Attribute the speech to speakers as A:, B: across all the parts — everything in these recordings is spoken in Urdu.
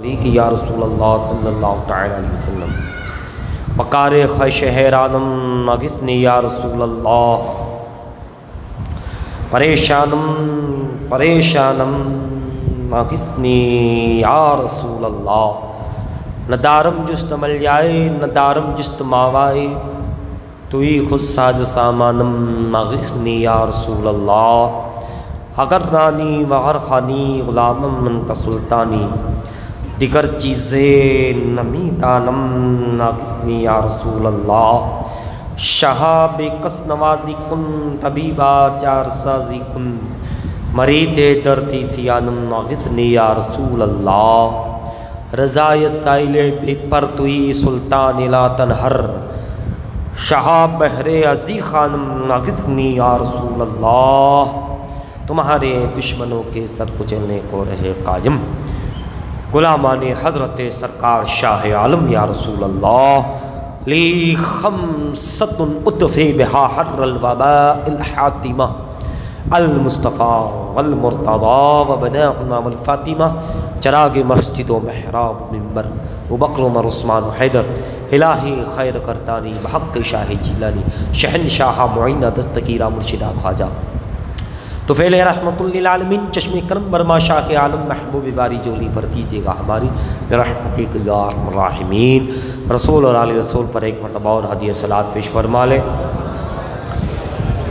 A: کہ یا رسول اللہ صلی اللہ تعالی علیہ وسلم وقار خیش حیرانم اغثنی یا رسول اللہ پریشانم اغثنی یا رسول اللہ نہ دارم جست مل جائے نہ دارم جست ماوائے تو ہی خود ساج سامانم اغثنی یا رسول اللہ اگر رانی وغر خانی غلامم انت سلطانی دیگر چیزیں نمی دانم ناقصنی یا رسول اللہ شہاب کس نوازی کن طبیبہ چار سازی کن مرید دردی سیانم ناقصنی یا رسول اللہ رضای سائل بے پر توی سلطان لا تنہر شہاب بحر عزی خانم ناقصنی یا رسول اللہ تمہارے دشمنوں کے سر کچلنے کو رہے قائم غلامان حضرت سرکار شاہ عالم یا رسول اللہ لی خمسۃ اتفی بہا حر الوباء الحاتمہ المصطفیٰ والمرتضیٰ وبناؤنا والفاطمہ چراغ مسجد و محراب منبر ابوبکر عمر عثمان و حیدر الہی خیر کرتانی بحق شاہ جیلانی شہنشاہ معینہ دستگیرہ مرشدہ خواجہ تو فعل رحمت للعالمین چشم کرم برما شاہ عالم محبوب باری جولی پر دیجیے گا ہماری برحمتک یا ارحم الراحمین رسول اور آل رسول پر ایک مرتبہ اور ہدیہ صلوات پیش فرما لیں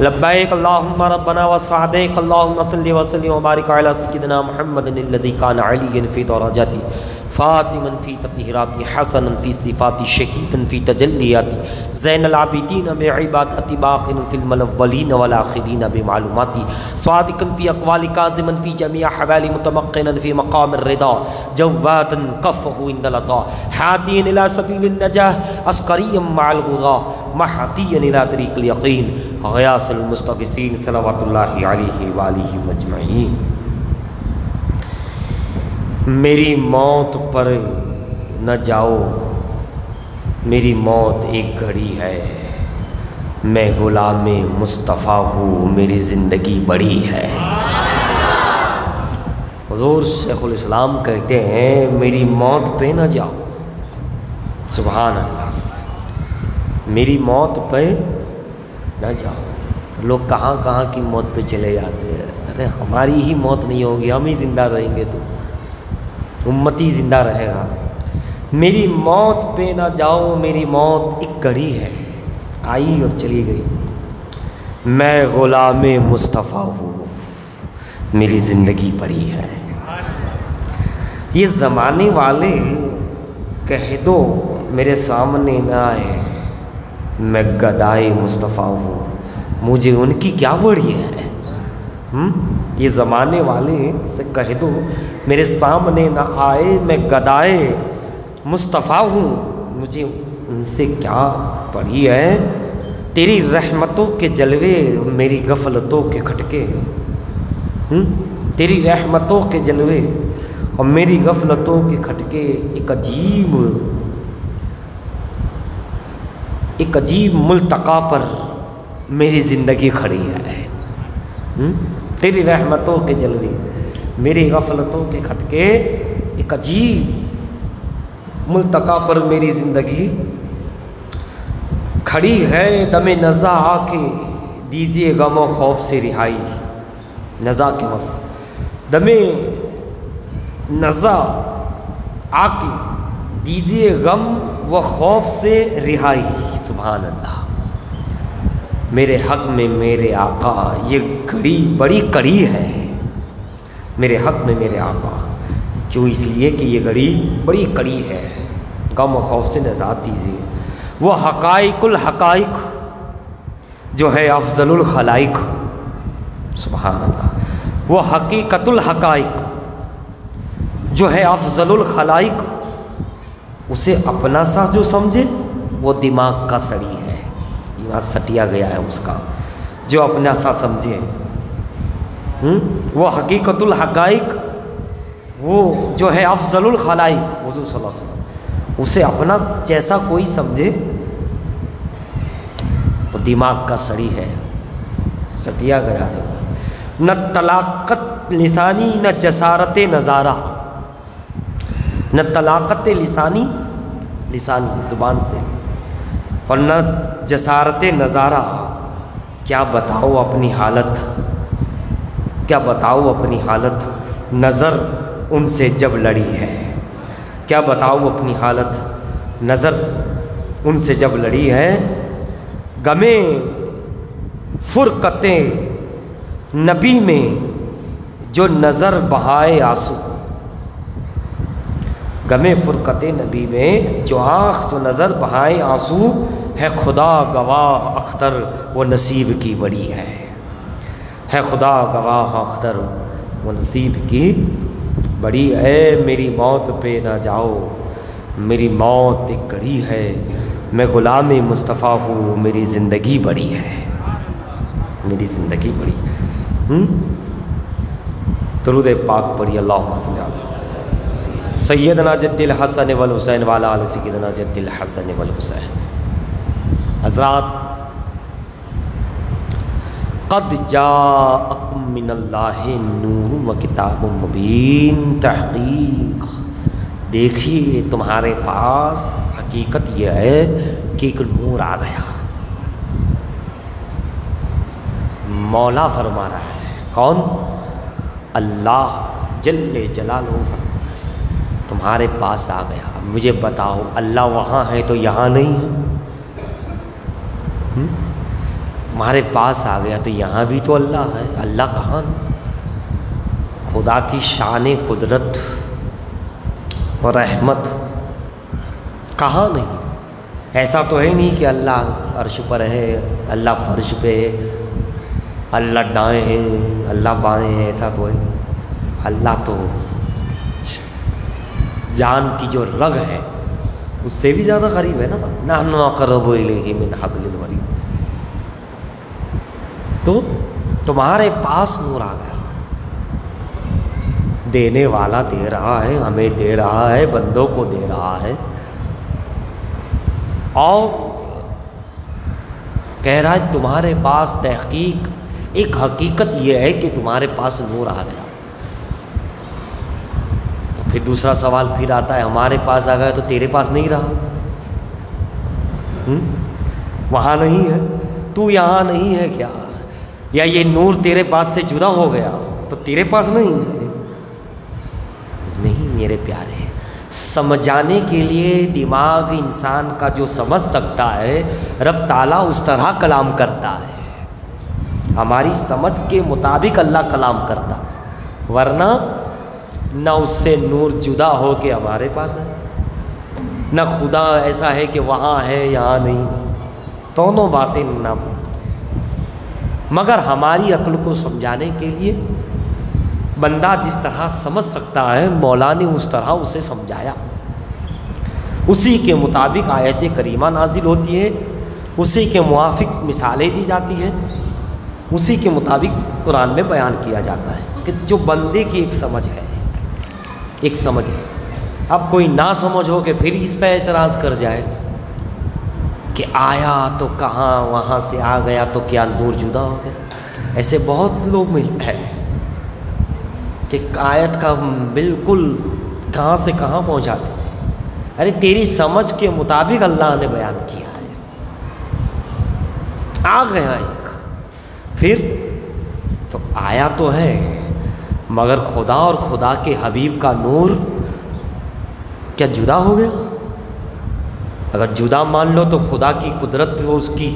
A: لبیک اللہم ربنا وسعدیک اللہم صلی وسلم وبارک علی سیدنا محمد الذی کان علی فی درجاتی فاطما فی تطہیراتی حسنا فی صفاتی شہیدا فی تجلیاتی زین العابدین بعبادتی باقن فی الملولین والآخرین بمعلوماتی صادقا فی اقوال کاظما فی جمیع حوالی متمقنا فی مقام الرضا جوادا کفہ عند العطاء حادیا الی سبیل النجاح عسکریا مع الغزاة محدیا الی طریق الیقین غیاث المستغیثین صلوات اللہ علیہ وآلہ مجمعین میری موت پر نہ جاؤ میری موت ایک گھڑی ہے میں غلام مصطفیٰ ہوں میری زندگی بڑی ہے حضور شیخ الاسلام کہتے ہیں میری موت پہ نہ جاؤ سبحان اللہ میری موت پہ نہ جاؤ لوگ کہاں کہاں کی موت پہ چلے جاتے ہیں ارے ہماری ہی موت نہیں ہوگی ہم ہی زندہ رہیں گے تو امتی زندہ رہے گا میری موت پہ نہ جاؤ میری موت ایک گھڑی ہے آئی اور چلی گئی میں غلام مصطفیٰ ہوں میری زندگی بڑی ہے یہ زمانے والے کہہ دو میرے سامنے نہ آئے میں گدائے مصطفیٰ ہوں مجھے ان کی کیا بڑی ہے یہ زمانے والے سے کہہ دو میرے سامنے نہ آئے میں گدائے مصطفیٰ ہوں مجھے ان سے کیا پڑی ہے تیری رحمتوں کے جلوے میری غفلتوں کے کھٹکے تیری رحمتوں کے جلوے اور میری غفلتوں کے کھٹکے ایک عجیب ملتقا پر میری زندگی کھڑی ہے تیری رحمتوں کے جلوے میری غفلتوں کے کھٹکے ایک عجیب ملتقا پر میری زندگی کھڑی ہے دم نزا آ کے دیجیے غم و خوف سے رہائی نزا کے وقت دم نزا آ کے دیجیے غم و خوف سے رہائی سبحان اللہ میرے حق میں میرے آقا یہ گھڑی بڑی کڑی ہے میرے حق میں میرے آقا کیوں اس لیے کہ یہ گھڑی بڑی کڑی ہے غم و خوف سے نجات دیجیے وہ حقائق الحقائق جو ہے افضل الخلائق سبحان اللہ وہ حقیقت الحقائق جو ہے افضل الخلائق اسے اپنا سا جو سمجھے وہ دماغ کا سڑی ہے دماغ سٹیا گیا ہے اس کا جو اپنا سا سمجھے وہ حقیقت الحقائق وہ جو ہے افضل الخلائق حضور صلی اللہ علیہ وسلم اسے اپنا جیسا کوئی سمجھے وہ دماغ کا سڑی ہے سٹیا گیا ہے نہ طلاقت لسانی نہ جسارت نظارہ نہ طلاقت لسانی زبان سے، اور نہ جسارت نظارہ. کیا بتاؤ اپنی حالت، کیا بتاؤ اپنی حالت، نظر ان سے جب لڑی ہے. کیا بتاؤ اپنی حالت، نظر ان سے جب لڑی ہے. غمے فرقت نبی میں جو نظر بہائے آنسو. غمے فرقت نبی میں جو آنکھ جو نظر بہائے آنسو ہے. خدا گواہ اختر وہ نصیب کی بڑی ہے خدا گواہ اختر وہ نصیب کی بڑی ہے. میری موت پہ نہ جاؤ، میری موت ایک گھڑی ہے. میں غلام مصطفیٰ ہوں، میری زندگی بڑی ہے، میری زندگی بڑی. درود پاک پڑھی. اللہم صلی علی سیدنا جد الحسن والحسین وعلی آل سیدنا جد الحسن والحسین. حضرات، قد جاءکم من اللہ نور و کتاب مبین. تحقیق دیکھیے تمہارے پاس حقیقت یہ ہے کہ ایک نور آ گیا. مولا فرما رہا ہے، کون؟ اللہ جل جلالہ فرما رہا ہے تمہارے پاس آ گیا. مجھے بتاؤ، اللہ وہاں ہے تو یہاں نہیں ہے؟ تمہارے پاس آ گیا تو یہاں بھی تو اللہ ہے. اللہ کہاں؟ خدا کی شان قدرت اور رحمت کہاں نہیں. ایسا تو ہے نہیں کہ اللہ عرش پر ہے، اللہ فرش پہ ہے، اللہ دائیں ہیں، اللہ بائیں ہیں. ایسا تو ہے نہیں. اللہ تو جان کی جو رگ ہے اس سے بھی زیادہ قریب ہے نا. نحن اقرب الیہ من حبل الورید. تو تمہارے پاس نور آ گیا. دینے والا دے رہا ہے، ہمیں دے رہا ہے، بندوں کو دے رہا ہے. اور کہہ رہا ہے تمہارے پاس تحقیق ایک حقیقت یہ ہے کہ تمہارے پاس نور آ گیا. تو پھر دوسرا سوال پھر آتا ہے، ہمارے پاس آ گیا تو تیرے پاس نہیں رہا؟ وہاں نہیں ہے، تو یہاں نہیں ہے کیا؟ یا یہ نور تیرے پاس سے جدا ہو گیا تو تیرے پاس نہیں ہے؟ نہیں میرے پیارے، سمجھانے کے لیے دماغ انسان کا جو سمجھ سکتا ہے، رب تعالیٰ اس طرح کلام کرتا ہے. ہماری سمجھ کے مطابق اللہ کلام کرتا، ورنہ نہ اس سے نور جدا ہو کے ہمارے پاس ہے، نہ خدا ایسا ہے کہ وہاں ہے یہاں نہیں. دونوں باتیں نہ، مگر ہماری عقل کو سمجھانے کے لیے بندہ جس طرح سمجھ سکتا ہے، مولا نے اس طرح اسے سمجھایا. اسی کے مطابق آیت کریمہ نازل ہوتی ہے، اسی کے موافق مثالیں دی جاتی ہیں، اسی کے مطابق قرآن میں بیان کیا جاتا ہے کہ جو بندے کی ایک سمجھ ہے، ایک سمجھ ہے. اب کوئی نہ سمجھ ہو کہ پھر اس پہ اعتراض کر جائے کہ آیا تو کہاں، وہاں سے آ گیا تو کیا نور جدا ہو گیا. ایسے بہت لوگ ملتے ہیں کہ آیت کا بالکل کہاں سے کہاں پہنچا دیتے ہیں. ارے تیری سمجھ کے مطابق اللہ نے بیان کیا ہے. آ گیا ایک، پھر تو آیا تو ہے، مگر خدا اور خدا کے حبیب کا نور کیا جدا ہو گیا؟ اگر جدا مان لو تو خدا کی قدرت، اس کی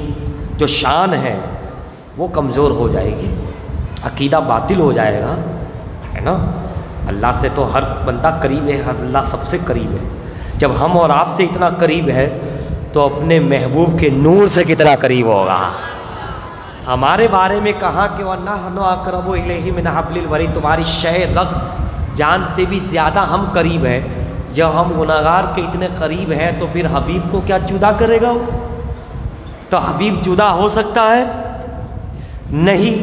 A: جو شان ہے وہ کمزور ہو جائے گی، عقیدہ باطل ہو جائے گا، ہے نا. اللہ سے تو ہر بندہ قریب ہے، ہر اللہ سب سے قریب ہے. جب ہم اور آپ سے اتنا قریب ہے تو اپنے محبوب کے نور سے کتنا قریب ہوگا. ہمارے بارے میں کہا کہ وَنَحْنُ أَقْرَبُ إِلَيْهِ مِنْ حَبْلِ الْوَرِيدِ، تمہاری شہ رگ جان سے بھی زیادہ ہم قریب ہے. جب ہم گناہگار کے اتنے قریب ہیں تو پھر حبیب کو کیا جدا کرے گا؟ تو حبیب جدا ہو سکتا ہے؟ نہیں.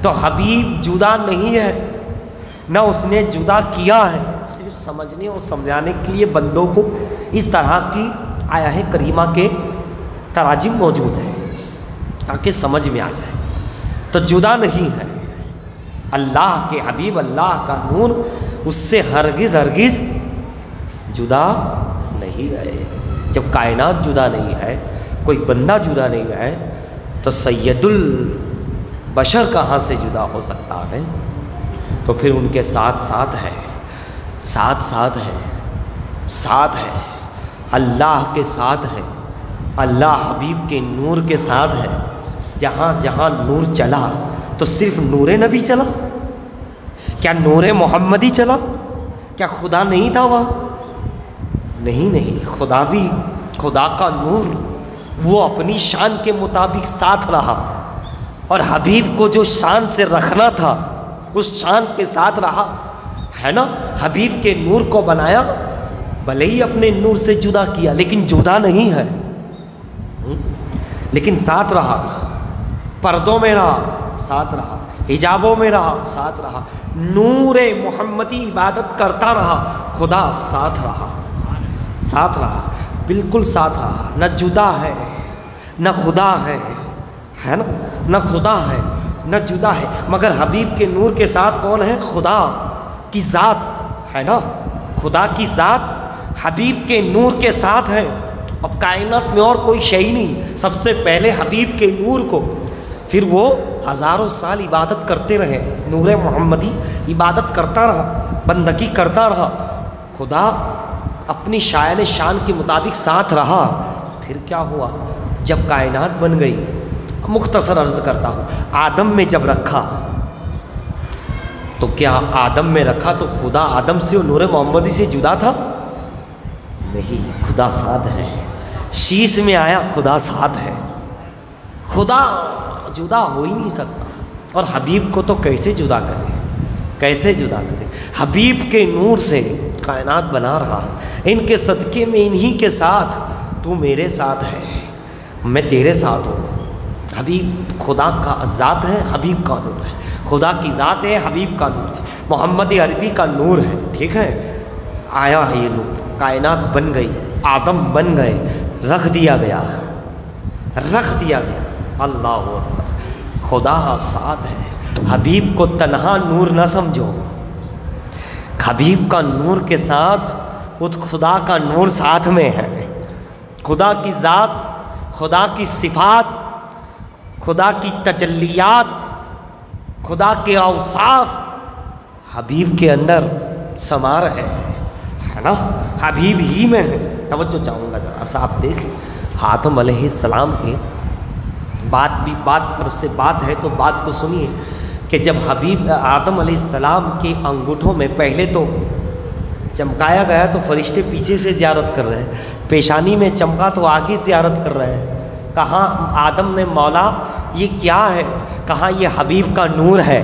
A: تو حبیب جدا نہیں ہے، نہ اس نے جدا کیا ہے. صرف سمجھنے اور سمجھانے کے لیے بندوں کو اس طرح کی آیہ کریمہ کے تراجم موجود ہیں تاکہ سمجھ میں آ جائے. تو جدا نہیں ہے. اللہ کے حبیب، اللہ کا نور اس سے ہرگز ہرگز جدا نہیں ہے۔ جب کائنات جدا نہیں ہے، کوئی بندہ جدا نہیں ہے، تو سید البشر کہاں سے جدا ہو سکتا ہے؟ تو پھر ان کے ساتھ ساتھ ہے، ساتھ ساتھ ہے، ساتھ ہے، اللہ کے ساتھ ہے، اللہ حبیب کے نور کے ساتھ ہے۔ جہاں جہاں نور چلا تو صرف نور نبی چلا؟ کیا نور محمدی چلا؟ کیا خدا نہیں تھا وہاں؟ نہیں نہیں، خدا بھی، خدا کا نور وہ اپنی شان کے مطابق ساتھ رہا، اور حبیب کو جو شان سے رکھنا تھا اس شان کے ساتھ رہا، ہے نا؟ حبیب کے نور کو بنایا، بھلے ہی اپنے نور سے جدا کیا لیکن جدا نہیں ہے، لیکن ساتھ رہا، پردوں میں رہا، ساتھ رہا، حجابوں میں رہا، ساتھ رہا، نور محمدی عبادت کرتا رہا، خدا ساتھ رہا، ساتھ رہا، بالکل ساتھ رہا، نہ جدا ہے نہ خدا ہے نا؟ نہ خدا ہے نہ جدا ہے، مگر حبیب کے نور کے ساتھ کون ہے؟ خدا کی ذات ہے نا؟ خدا کی ذات حبیب کے نور کے ساتھ ہے۔ اب کائنات میں اور کوئی شے ہی نہیں، سب سے پہلے حبیب کے نور کو، پھر وہ ہزاروں سال عبادت کرتے رہے، نور محمدی عبادت کرتا رہا، بندگی کرتا رہا، خدا اپنی شان کے مطابق ساتھ رہا۔ پھر کیا ہوا؟ جب کائنات بن گئی، مختصر عرض کرتا ہوں، آدم میں جب رکھا تو کیا آدم میں رکھا تو خدا آدم سے اور نور محمدی سے جدا تھا؟ نہیں، خدا ساتھ ہے۔ شیش میں آیا، خدا ساتھ ہے، خدا جدا ہو ہی نہیں سکتا، اور حبیب کو تو کیسے جدا کرے، کیسے جدا کرے؟ حبیب کے نور سے کائنات بنا رہا، ان کے صدقے میں انہی کے ساتھ، تو میرے ساتھ ہے، میں تیرے ساتھ ہوں۔ حبیب خدا کا ذات ہے، حبیب کا نور ہے، خدا کی ذات ہے، حبیب کا نور ہے، محمد عربی کا نور ہے، ٹھیک ہے؟ آیا ہے یہ نور، کائنات بن گئی، آدم بن گئے، رکھ دیا گیا، رکھ دیا گیا، اللہ اکبر، خدا ساتھ ہے۔ حبیب کو تنہا نور نہ سمجھو، حبیب کا نور کے ساتھ اس خدا کا نور ساتھ میں ہے، خدا کی ذات، خدا کی صفات، خدا کی تجلیات، خدا کے اوصاف حبیب کے اندر سما رہے ہیں، ہے نا؟ حبیب ہی میں ہے۔ توجہ چاہوں گا ذرا سا، آپ دیکھیں آدم علیہ السلام کے بات پر سے بات ہے تو بات کو سنیے کہ جب حبیب آدم علیہ السلام کے انگوٹھوں میں پہلے تو چمکایا گیا تو فرشتے پیچھے سے زیارت کر رہے ہیں، پیشانی میں چمکا تو آگے زیارت کر رہے ہیں۔ کہاں آدم نے مولا یہ کیا ہے؟ کہاں یہ حبیب کا نور ہے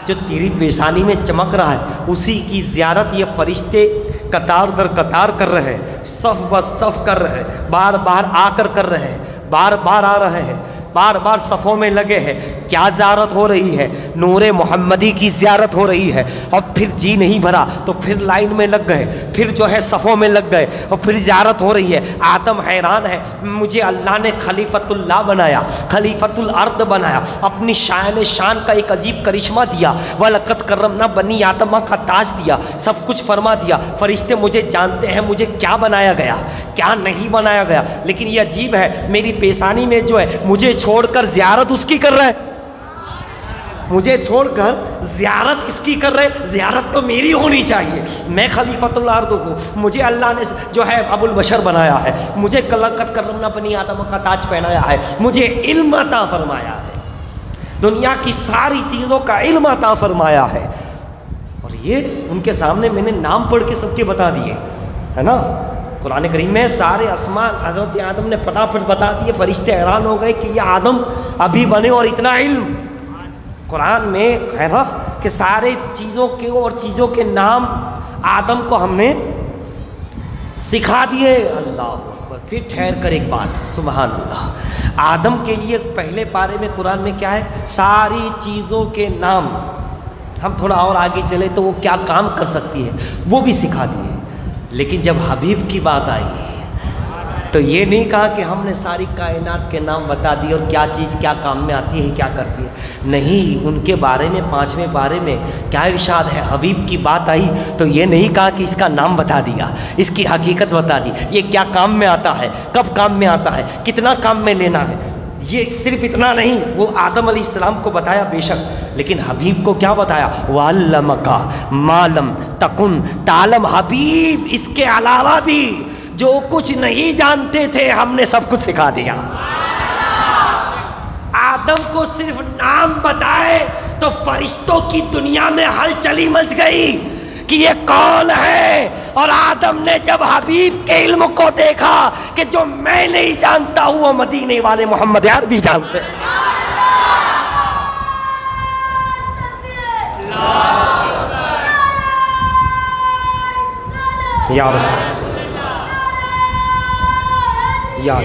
A: جو تیری پیشانی میں چمک رہا ہے، اسی کی زیارت یہ فرشتے قطار در قطار کر رہے ہیں، صف بہ صف کر رہے ہیں، بار بار آ کر رہے ہیں، بار بار آ رہے ہیں، بار بار صفوں میں لگے ہیں۔ کیا زیارت ہو رہی ہے؟ نور محمدی کی زیارت ہو رہی ہے۔ اور پھر جی نہیں بھرا تو پھر لائن میں لگ گئے، پھر جو ہے صفوں میں لگ گئے، اور پھر زیارت ہو رہی ہے۔ آدم حیران ہے، مجھے اللہ نے خلیفۃ اللہ بنایا، خلیفۃ الارض بنایا، اپنی شان کا ایک عجیب کرشمہ دیا، وَلَقَدْ كَرَّمْنَا بَنِي آدم کا تاج دیا، سب کچھ فرما دیا۔ فرشتے مجھے جانتے ہیں مجھے کیا بنایا گیا، کیا نہیں بنایا گیا، لیکن یہ عجیب ہے، میری پیشانی میں جو ہے مجھے چھوڑ کر زیارت اس کی کر رہے، مجھے چھوڑ کر زیارت اس کی کر رہے۔ زیارت تو میری ہونی چاہیے، میں خلیفۃ الارض ہوں، مجھے اللہ نے جو ہے ابو البشر بنایا ہے، مجھے لقد کرمنا بنی آدم کا تاج پہنایا ہے، مجھے علم عطا فرمایا ہے، دنیا کی ساری چیزوں کا علم عطا فرمایا ہے، اور یہ ان کے سامنے میں نے نام پڑھ کے سب کے بتا دیے، ہے نا؟ قرآن کریم میں سارے اسماء حضرت آدم نے پٹافٹ بتا دیے۔ فرشتے حیران ہو گئے کہ یہ آدم ابھی بنے اور اتنا علم قرآن میں ہے نا، کہ سارے چیزوں کے اور چیزوں کے نام آدم کو ہم نے سکھا دیے۔ اللہ اکبر۔ پھر ٹھہر کر ایک بات، سبحان اللہ، آدم کے لیے پہلے پارے میں قرآن میں کیا ہے؟ ساری چیزوں کے نام۔ ہم تھوڑا اور آگے چلے تو وہ کیا کام کر سکتی ہے وہ بھی سکھا دیے، لیکن جب حبیب کی بات آئی تو یہ نہیں کہا کہ ہم نے ساری کائنات کے نام بتا دیے اور کیا چیز کیا کام میں آتی ہے کیا کرتی ہے۔ نہیں، ان کے بارے میں 5ویں پارے میں کیا ارشاد ہے؟ حبیب کی بات آئی تو یہ نہیں کہا کہ اس کا نام بتا دیا، اس کی حقیقت بتا دی، یہ کیا کام میں آتا ہے، کب کام میں آتا ہے، کتنا کام میں لینا ہے، یہ صرف اتنا نہیں، وہ آدم علیہ السلام کو بتایا بے شک، لیکن حبیب کو کیا بتایا؟ وَعَلَّمَكَ مَا لَمْ تَكُنْ تَعْلَمْ۔ حبیب اس کے علاوہ بھی جو کچھ نہیں جانتے تھے ہم نے سب کچھ سکھا دیا۔ آدم کو صرف نام بتائے تو فرشتوں کی دنیا میں ہلچلی مچ گئی کہ یہ کون ہے، اور آدم نے جب حبیب کے علم کو دیکھا کہ جو میں نہیں جانتا ہوں وہ مدینے والے محمد یار بھی جانتے ہیں۔ یا رسول یا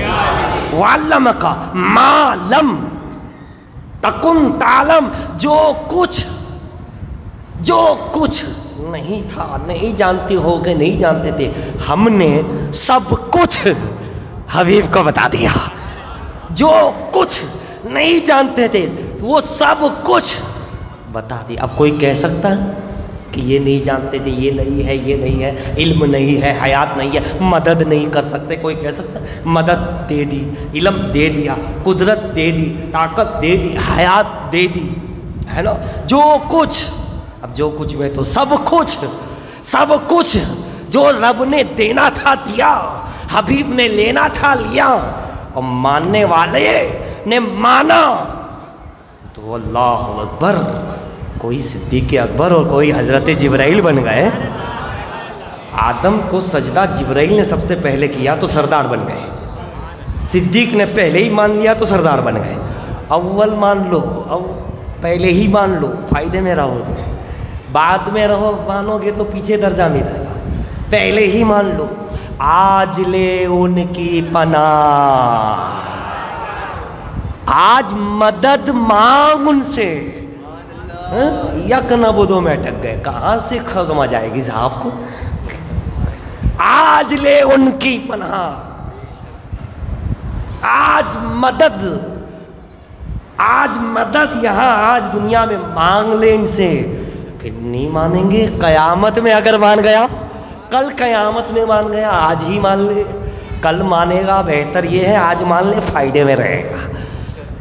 A: وَعَلَّمَكَ مَا لَمْ تَكُنْ تَعْلَمْ، جو کچھ نہیں تھا، نہیں جانتے ہو گے، نہیں جانتے تھے، ہم نے سب کچھ حبیب کو بتا دیا۔ جو کچھ نہیں جانتے تھے وہ سب کچھ بتا دیا۔ اب کوئی کہہ سکتا ہے کہ یہ نہیں جانتے تھے، یہ نہیں ہے، یہ نہیں ہے، علم نہیں ہے، حیات نہیں ہے، مدد نہیں کر سکتے؟ کوئی کہہ سکتا ہے؟ مدد دے دی، علم دے دیا، قدرت دے دی، طاقت دے دی، حیات دے دی، ہے نا؟ جو کچھ، اب جو کچھ میں تو سب کچھ جو رب نے دینا تھا دیا، حبیب نے لینا تھا لیا، اور ماننے والے نے مانا تو اللہ اکبر، کوئی صدیق اکبر اور کوئی حضرت جبرائیل بن گئے۔ آدم کو سجدہ جبرائیل نے سب سے پہلے کیا تو سردار بن گئے، صدیق نے پہلے ہی مان لیا تو سردار بن گئے۔ اول مان لو، پہلے ہی مان لو، فائدے میں رہو گے، بعد میں مانو گے تو پیچھے درجہ ملے گا، پہلے ہی مان لو۔ آج لے ان کی پناہ، آج مدد مانگ ان سے۔ یک نبودوں میں اٹک گئے، کہاں سے سمجھ آئے گی صاحب کو؟ آج لے ان کی پناہ، آج مدد یہاں آج دنیا میں مانگ لے ان سے، پھر نہیں مانیں گے قیامت میں۔ اگر مان گیا کل قیامت میں مان گیا، آج ہی مان لے، کل مانے گا بہتر یہ ہے آج مان لے، فائدے میں رہے گا۔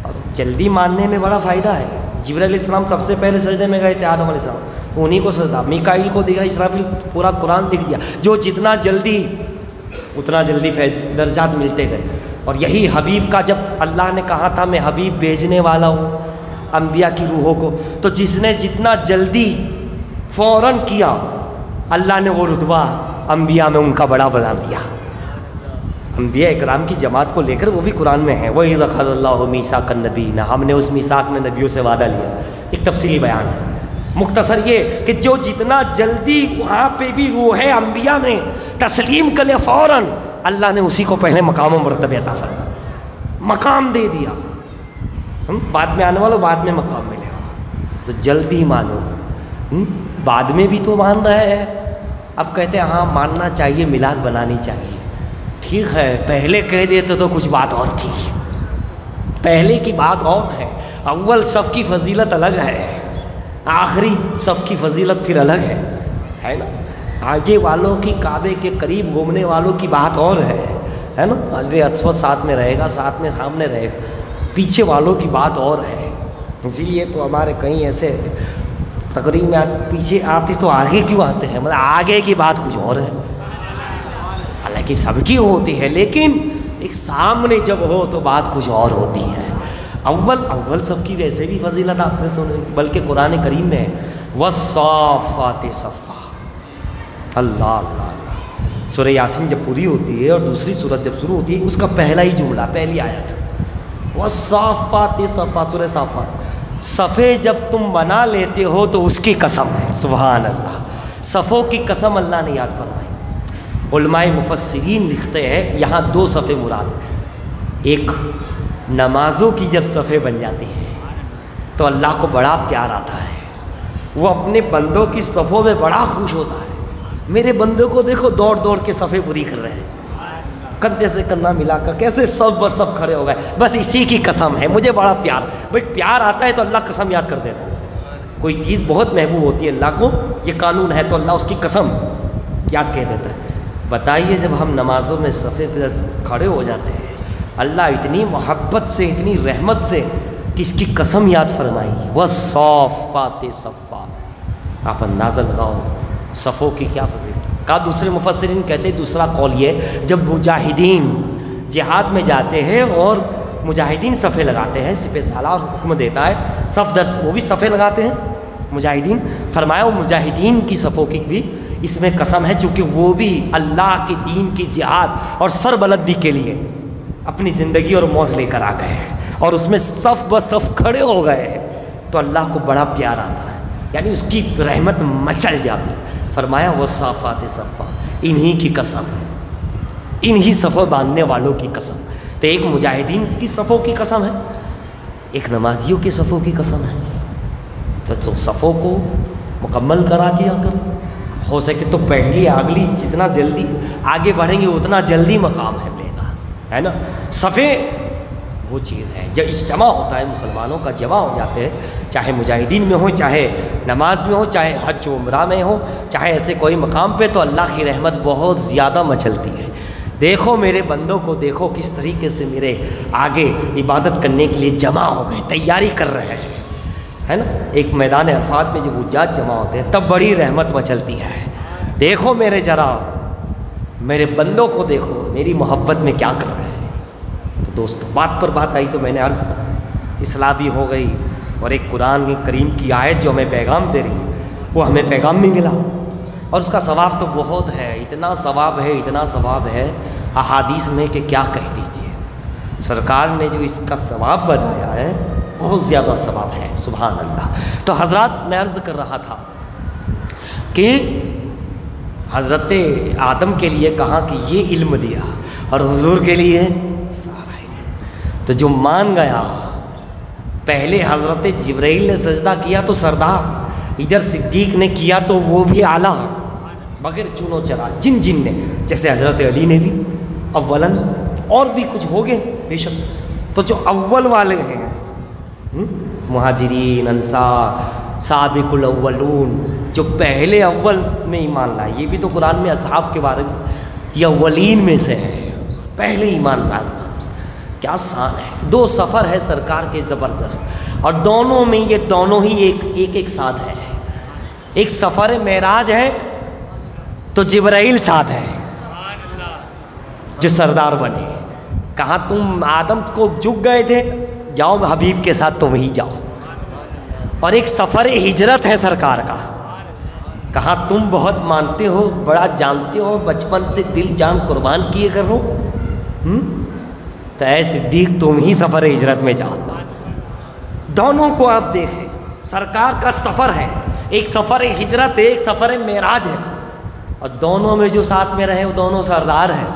A: اور جلدی ماننے میں بڑا فائدہ ہے۔ جبرائیل علیہ السلام سب سے پہلے سجدے میں گئے تھے آدم علیہ السلام، انہی کو سجدہ، میکائیل کو دیا، اسرافیل، پورا قرآن لکھ دیا۔ جو جتنا جلدی اتنا جلدی درجات ملتے گئے۔ اور یہی حبیب کا جب اللہ نے کہا تھا میں حبیب بھیجنے والا ہوں انبیاء کی روحوں کو، تو جس نے جتنا جلدی فوراً کیا اللہ نے وہ رتبہ انبیاء میں ان کا بڑا بنا دیا۔ انبیاء اکرام کی جماعت کو لے کر وہ بھی قرآن میں ہے، وَإِذْ أَخَذَ اللَّهُ مِيثَاقَ النَّبِيِّينَ، ہم نے اس میثاق میں نبیوں سے وعدہ لیا۔ ایک تفصیلی بیان ہے، مختصر یہ کہ جو جتنا جلدی وہاں پہ بھی روح انبیاء میں تسلیم کر لے فوراً، اللہ نے اسی کو پہلے مقام و مرتبہ عطا فرمایا، مقام دے دیا۔ بعد میں آنے والوں بعد میں مقام ملے گا، تو جلدی مانو۔ بعد میں بھی تو مان رہے ہیں، اب کہتے ہیں ہاں ماننا چاہیے، میلاد بنانی چاہیے۔ ٹھیک ہے، پہلے کہہ دیتے تو کچھ بات اور تھی، پہلے کی بات اور ہے۔ اول صف کی فضیلت الگ ہے، آخری صف کی فضیلت پھر الگ ہے نا؟ آگے والوں کی کعبے کے قریب گھومنے والوں کی بات اور ہے نا؟ حضرت اسود ساتھ میں رہے گا، ساتھ میں سامنے رہے گا، پیچھے والوں کی بات اور ہے۔ اسی لیے تو ہمارے کہیں ایسے تقریب میں پیچھے آتے تو آگے کیوں آتے ہیں؟ مطلب آگے کی بات کچھ اور ہے، حالانکہ سب کی ہوتی ہے، لیکن ایک سامنے جب ہو تو بات کچھ اور ہوتی ہے۔ اول صف کی ویسے بھی فضیلت آپ نے سنی، بلکہ قرآن کریم میں وَالصَّافَّاتِ صَفًّا۔ اللہ اللہ اللہ، سورہ یاسین جب پوری ہوتی ہے اور دوسری سورت جب شروع ہوتی ہے، اس کا پہلا ہی جملہ، پہلی آیت وَالصَّافَّاتِ صَفًّا، سورہ صافات۔ صفے جب تم بنا لیتے ہو تو اس کی قسم، سبحان اللہ، صفوں کی قسم اللہ نے یاد فرمائی۔ علماء مفسرین لکھتے ہیں یہاں دو صفیں مراد ہیں۔ ایک نمازوں کی جب صفیں بن جاتی ہیں تو اللہ کو بڑا پیار آتا ہے، وہ اپنے بندوں کی صفوں میں بڑا خوش ہوتا ہے۔ میرے بندوں کو دیکھو دوڑ دوڑ کے صفیں پوری کر رہے ہیں، کندھے سے کندھا ملا کر کیسے سب بس سب کھڑے ہو گئے. بس اسی کی قسم ہے, مجھے بڑا پیار. بھائی پیار آتا ہے تو اللہ قسم یاد کر دیتا ہے. کوئی چیز بہت محبوب ہوتی ہے اللہ کو, یہ قانون ہے, تو اللہ اس کی قسم یاد کہہ دیتا ہے. بتائیے جب ہم نمازوں میں صفے پہ کھڑے ہو جاتے ہیں, اللہ اتنی محبت سے اتنی رحمت سے کہ اس کی قسم یاد فرمائی, وَالصَّافَّاتِ صَفًّا. آپ اندازہ لگاؤ صفوں کی کیا فضیلت. کہا دوسرے مفسرین کہتے ہیں دوسرا قول یہ, جب مجاہدین جہاد میں جاتے ہیں اور مجاہدین صفے لگاتے ہیں, سپہ سالار حکم دیتا ہے صف در وہ بھی صفے لگاتے ہیں مجاہدین. فرمایا وہ مجاہدین کی صفوں کی بھی اس میں قسم ہے, چونکہ وہ بھی اللہ کے دین کی جہاد اور سربلندی کے لیے اپنی زندگی اور موت لے کر آ گئے ہیں, اور اس میں صف ب صف کھڑے ہو گئے ہیں, تو اللہ کو بڑا پیار آتا ہے, یعنی اس کی رحمت مچل جاتی ہے. فرمایا وَالصَّافَّاتِ صَفًّا, انہی کی قسم, انہی صفوں باندھنے والوں کی قسم. تو ایک مجاہدین کی صفوں کی قسم ہے, ایک نمازیوں کی صفوں کی قسم ہے. تو صفوں کو مکمل کرا کیا کریں, ہو سکے تو پہلی اگلی جتنا جلدی آگے بڑھیں گے اتنا جلدی مقام ہے ملے گا, ہے نا. صفے وہ چیز ہے جب اجتماع ہوتا ہے, مسلمانوں کا جمع ہو جاتے ہیں, چاہے مجاہدین میں ہو, چاہے نماز میں ہو, چاہے حج و عمرہ میں ہو, چاہے ایسے کوئی مقام پہ, تو اللہ کی رحمت بہت زیادہ مچلتی ہے. دیکھو میرے بندوں کو, دیکھو کس طریقے سے میرے آگے عبادت کرنے کے لیے جمع ہو گئے, تیاری کر رہے ہیں, ہے نا. ایک میدان عرفات میں جب حجاج جمع ہوتے ہیں تب بڑی رحمت مچلتی ہے. دیکھو میرے ذرا میرے بندوں کو, دیکھو میری محبت میں کیا کر رہے ہیں. تو دوستو بات پر بات آئی تو میں نے عرض اصلاح بھی ہو گئی, اور ایک قرآن کریم کی آیت جو ہمیں پیغام دے رہی ہے وہ ہمیں پیغام بھی ملا, اور اس کا ثواب تو بہت ہے, اتنا ثواب ہے, اتنا ثواب ہے احادیث میں کہ کیا کہہ دیجیے. سرکار نے جو اس کا ثواب بتایا ہے بہت زیادہ ثواب ہے, سبحان اللہ. تو حضرات میں عرض کر رہا تھا کہ حضرت آدم کے لیے کہا کہ یہ علم دیا, اور حضور کے لیے سارا علم. تو جو مان گیا, پہلے حضرت جبرائیل نے سجدہ کیا تو سردار, ادھر صدیق نے کیا تو وہ بھی اعلیٰ بغیر چنو چرا, جن نے, جیسے حضرت علی نے بھی اولاً, اور بھی کچھ ہو گئے بے شک. تو جو اول والے ہیں مہاجرین, انصار, سابق الاولون, جو پہلے اول میں ایمان لائے, یہ بھی تو قرآن میں اصحاب کے بارے میں, یہ اولین میں سے ہے, پہلے ایمان لائے. کیا شان ہے. 2 سفر ہے سرکار کے زبردست, اور دونوں میں یہ دونوں ہی ایک ساتھ ہے. ایک سفر معراج ہے تو جبرائیل ساتھ ہے جو سردار بنے. کہاں تم آدم کو جھک گئے تھے, جاؤ حبیب کے ساتھ تم ہی جاؤ. اور ایک سفر ہجرت ہے سرکار کا, کہاں تم بہت مانتے ہو, بڑا جانتے ہو, بچپن سے دل جان قربان کیے کر رہو, تو اے صدیق تم ہی سفر ہجرت میں جاتا. دونوں کو آپ دیکھیں, سرکار کا سفر ہے, ایک سفر ہجرت ہے, ایک سفر معراج ہے, اور دونوں میں جو ساتھ میں رہے وہ دونوں سردار ہیں.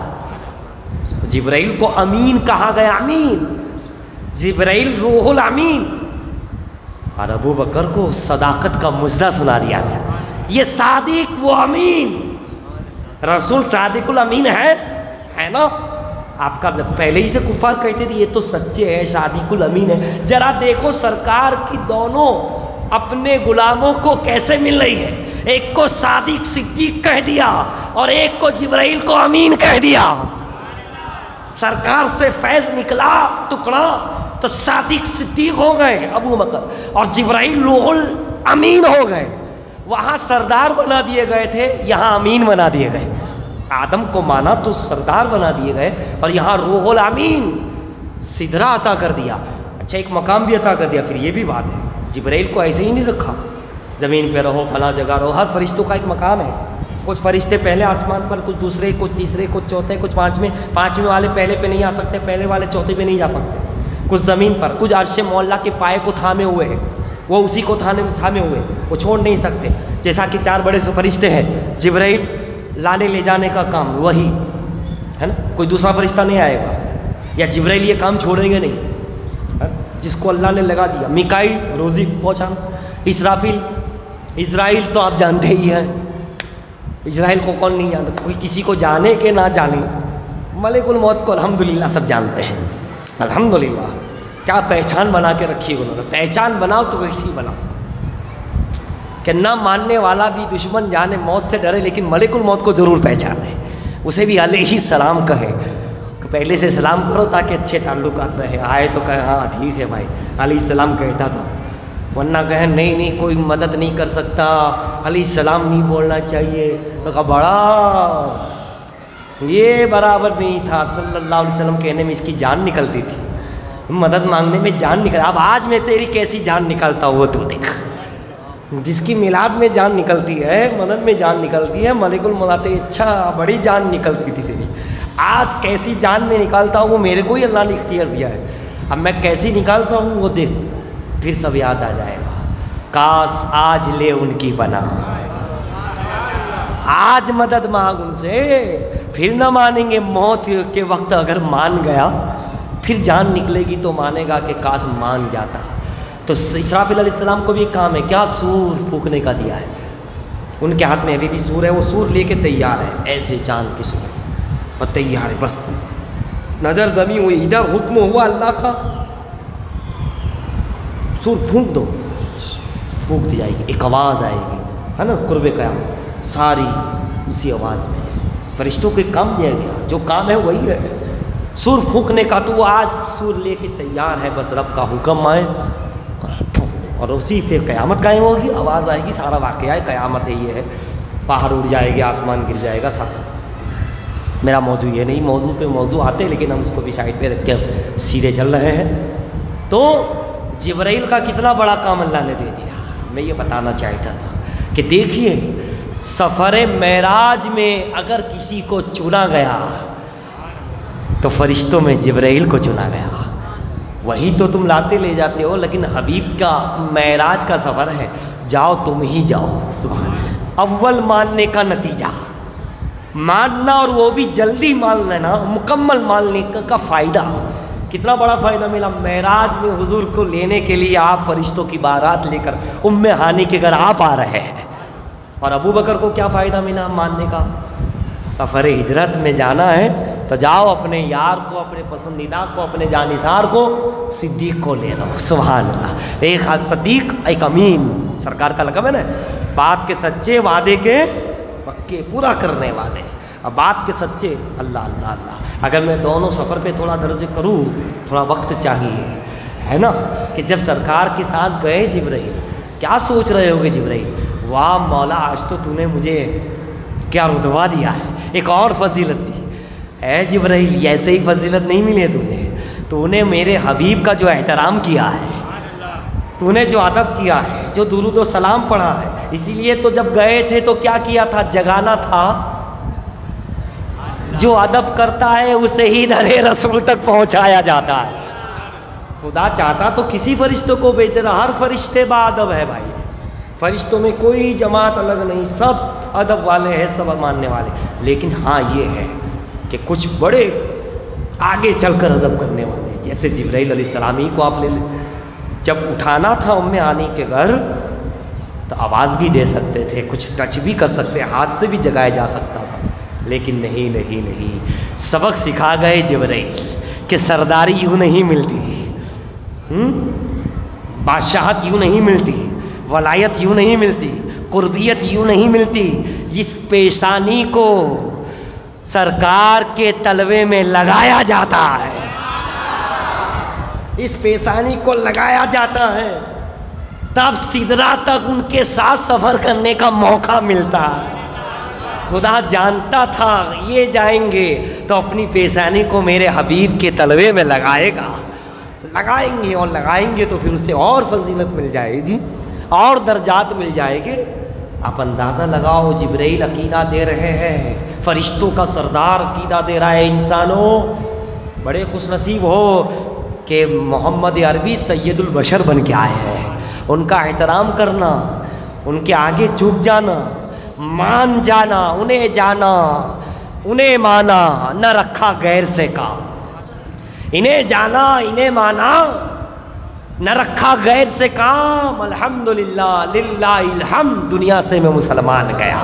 A: جبرائیل کو امین کہا گیا, امین, جبرائیل روح الامین, اور ابو بکر کو صداقت کا مژدہ سنا دیا گیا. یہ صادق وہ امین, رسول صادق الامین ہے نا. آپ کا پہلے ہی سے کفار کہتے تھے یہ تو سچے ہے, صادق الامین ہے. ذرا دیکھو سرکار کی دونوں اپنے غلاموں کو کیسے مل رہی ہے, ایک کو صادق صدیق کہہ دیا اور ایک کو جبرائیل کو امین کہہ دیا. سرکار سے فیض نکلا ٹکڑا تو صادق صدیق ہو گئے ابو بکر, اور جبرائیل روح الامین ہو گئے. وہاں سردار بنا دیے گئے تھے, یہاں امین بنا دیے گئے. آدم کو مانا تو سردار بنا دیے گئے, اور یہاں روح الامین سدرا عطا کر دیا. اچھا ایک مقام بھی عطا کر دیا. پھر یہ بھی بات ہے, جبرائیل کو ایسے ہی نہیں رکھا زمین پہ رہو فلاں جگہ رہو. ہر فرشتوں کا ایک مقام ہے. کچھ فرشتے پہلے آسمان پر, کچھ دوسرے, کچھ تیسرے, کچھ چوتھے, کچھ پانچویں والے پہلے پہ نہیں آ سکتے, پہلے والے چوتھے پہ نہیں جا سکتے. کچھ زمین پر, کچھ عرش مولا کے پائے کو تھامے ہوئے ہیں, وہ اسی کو تھامے ہوئے, وہ چھوڑ نہیں سکتے. جیسا کہ 4 بڑے سے فرشتے ہیں, جبرائیل لانے لے جانے کا کام وہی ہے نا, کوئی دوسرا فرشتہ نہیں آئے گا, یا جبرائیل یہ کام چھوڑیں گے نہیں, جس کو اللہ نے لگا دیا. میکائیل روزی پہنچانا, اسرائیل تو آپ جانتے ہی ہیں, اسرائیل کو کون نہیں جانتا, کوئی کسی کو جانے کے نہ جانے, ملک الموت کو الحمدللہ سب جانتے ہیں، الحمدللہ کیا پہچان بنا کے رکھی انہوں نے. پہچان بناؤ تو ویسی بناؤ کہ نہ ماننے والا بھی دشمن جانے موت سے ڈرے، لیکن ملک الموت کو ضرور پہچانے، اسے بھی علیہ السلام کہے. پہلے سے سلام کرو تاکہ اچھے تعلقات رہے. آئے تو کہے ہاں ٹھیک ہے بھائی، علیہ السلام کہتا تھا، ورنہ کہیں نہیں کوئی مدد نہیں کر سکتا، علیہ السلام نہیں بولنا چاہیے. تو کہا بڑا یہ برابر نہیں تھا. صلی اللہ علیہ وسلم کہنے میں اس کی جان نکلتی تھی، مدد مانگنے میں جان نکل. اب آج میں تیری کیسی جان نکالتا ہوں وہ تو دیکھ. جس کی میلاد میں جان نکلتی ہے، مدد میں جان نکلتی ہے، ملک الموت اچھا بڑی جان نکلتی تھی تیری. آج کیسی جان میں نکالتا ہوں وہ میرے کو ہی اللہ نے اختیار دیا ہے. اب میں کیسی نکالتا ہوں وہ دیکھ، پھر سب یاد آ جائے گا. کاش آج لے ان کی بنا، آج مدد مانگ ان سے. پھر نہ مانیں گے موت کے وقت. اگر مان گیا پھر جان نکلے گی تو مانے گا کہ کاش مان جاتا. تو اسرافیل علیہ السلام کو بھی ایک کام ہے، کیا سور پھونکنے کا دیا ہے. ان کے ہاتھ میں ابھی بھی سور ہے، وہ سور لے کے تیار ہے ایسے چاند کی صورت اور تیار ہے. بس نظر زمین ہوئی، ادھر حکم ہوا اللہ کا، سور پھونک دو، پھونک دی جائے گی. ایک آواز آئے گی ہے نا قرب قیامت، ساری اسی آواز میں. فرشتوں کو ایک کام دیا گیا، جو کام ہے وہی ہے سور پھونکنے کا. تو وہ آج سور لے کے تیار ہے، بس رب کا حکم آئے اور اسی پہ قیامت قائم ہوگی. آواز آئے گی، سارا واقعہ ہے، قیامت ہے، یہ ہے. پہاڑ اڑ جائے گی، آسمان گر جائے گا سارا. میرا موضوع یہ نہیں، موضوع پہ موضوع آتے، لیکن ہم اس کو بھی سائڈ پہ رکھ کے سیدھے چل رہے ہیں. تو جبرائیل کا کتنا بڑا کام اللہ نے دے دیا. میں یہ بتانا چاہتا تھا کہ دیکھیے سفر معراج میں اگر کسی کو چنا گیا تو فرشتوں میں جبرائیل کو چنا گیا. وہی تو تم لاتے لے جاتے ہو، لیکن حبیب کا معراج کا سفر ہے، جاؤ تم ہی جاؤ. سبحان. اول ماننے کا نتیجہ ماننا، اور وہ بھی جلدی مان لینا، مکمل ماننے کا فائدہ. کتنا بڑا فائدہ ملا معراج میں حضور کو لینے کے لیے. آپ فرشتوں کی بارات لے کر ام ہانی کے گھر آپ آ رہے ہیں. اور ابو بکر کو کیا فائدہ ملا ماننے کا؟ سفر ہجرت میں جانا ہے تو جاؤ اپنے یار کو، اپنے پسندیدہ کو، اپنے جانثار کو، صدیق کو لے لو. سبحان اللہ. ایک صدیق ایک امین سرکار کا لقب ہے نا. بات کے سچے، وعدے کے پکے، پورا کرنے والے. اب بات کے سچے، اللہ اللہ اللہ. اگر میں دونوں سفر پہ تھوڑا درج کروں، تھوڑا وقت چاہیے ہے نا. کہ جب سرکار کے ساتھ گئے جبرائیل، کیا سوچ رہے ہوگے جبرائیل؟ واہ مولا آج تو نے مجھے کیا رتبہ دیا ہے، ایک اور فضیلت دی. اے جبرائیل ایسے ہی فضیلت نہیں ملی ہے تجھے، تو نے میرے حبیب کا جو احترام کیا ہے، تو نے جو ادب کیا ہے، جو درود و سلام پڑھا ہے. اسی لیے تو جب گئے تھے تو کیا کیا تھا؟ جگانا تھا. جو ادب کرتا ہے اسے ہی در رسول تک پہنچایا جاتا ہے. خدا چاہتا تو کسی فرشتوں کو بھیج دیتا. ہر فرشتے با ادب ہے بھائی. فرشتوں میں کوئی جماعت الگ نہیں، سب ادب والے ہیں، سب ماننے والے. لیکن ہاں یہ ہے کہ کچھ بڑے آگے چل کر ادب کرنے والے، جیسے جبرائیل علیہ السلام ہی کو آپ لے لیں. جب اٹھانا تھا ام ہانی کے گھر تو آواز بھی دے سکتے تھے، کچھ ٹچ بھی کر سکتے، ہاتھ سے بھی جگایا جا سکتا تھا. لیکن نہیں نہیں نہیں، سبق سکھا گئے جبرائیل کہ سرداری یوں نہیں ملتی، بادشاہت یوں نہیں ملتی، ولایت یوں نہیں ملتی، قربیت یوں نہیں ملتی. اس پیشانی کو سرکار کے تلوے میں لگایا جاتا ہے، اس پیشانی کو لگایا جاتا ہے، تب سدرا تک ان کے ساتھ سفر کرنے کا موقع ملتا ہے. خدا جانتا تھا یہ جائیں گے تو اپنی پیشانی کو میرے حبیب کے تلوے میں لگائے گا. لگائیں گے اور لگائیں گے تو پھر اس سے اور فضیلت مل جائے گی، اور درجات مل جائے گے. آپ اندازہ لگاؤ جبرائیل عقیدہ دے رہے ہیں، فرشتوں کا سردار عقیدہ دے رہا ہے. انسانوں بڑے خوش نصیب ہو کہ محمد عربی سید البشر بن کے آئے ہیں. ان کا احترام کرنا، ان کے آگے جھک جانا، مان جانا، انہیں جانا، انہیں مانا، نہ رکھا غیر سے کام. انہیں جانا، انہیں مانا، نہ رکھا غیر سے کام. الحمدللہ للہ الحمد. دنیا سے میں مسلمان گیا.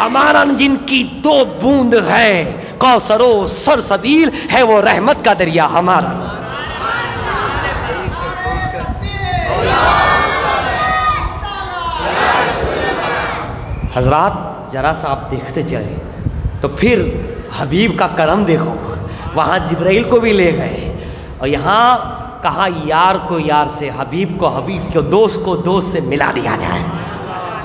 A: ہمارا جن کی 2 بوند ہے، کوثر و سرسبیل ہے وہ رحمت کا دریا ہمارا۔ حضرات ذرا سا آپ دیکھتے چلے تو پھر حبیب کا کرم دیکھو، وہاں جبرائیل کو بھی لے گئے اور یہاں کہا یار کو یار سے، حبیب کو حبیب کو دوست سے ملا دیا جائے۔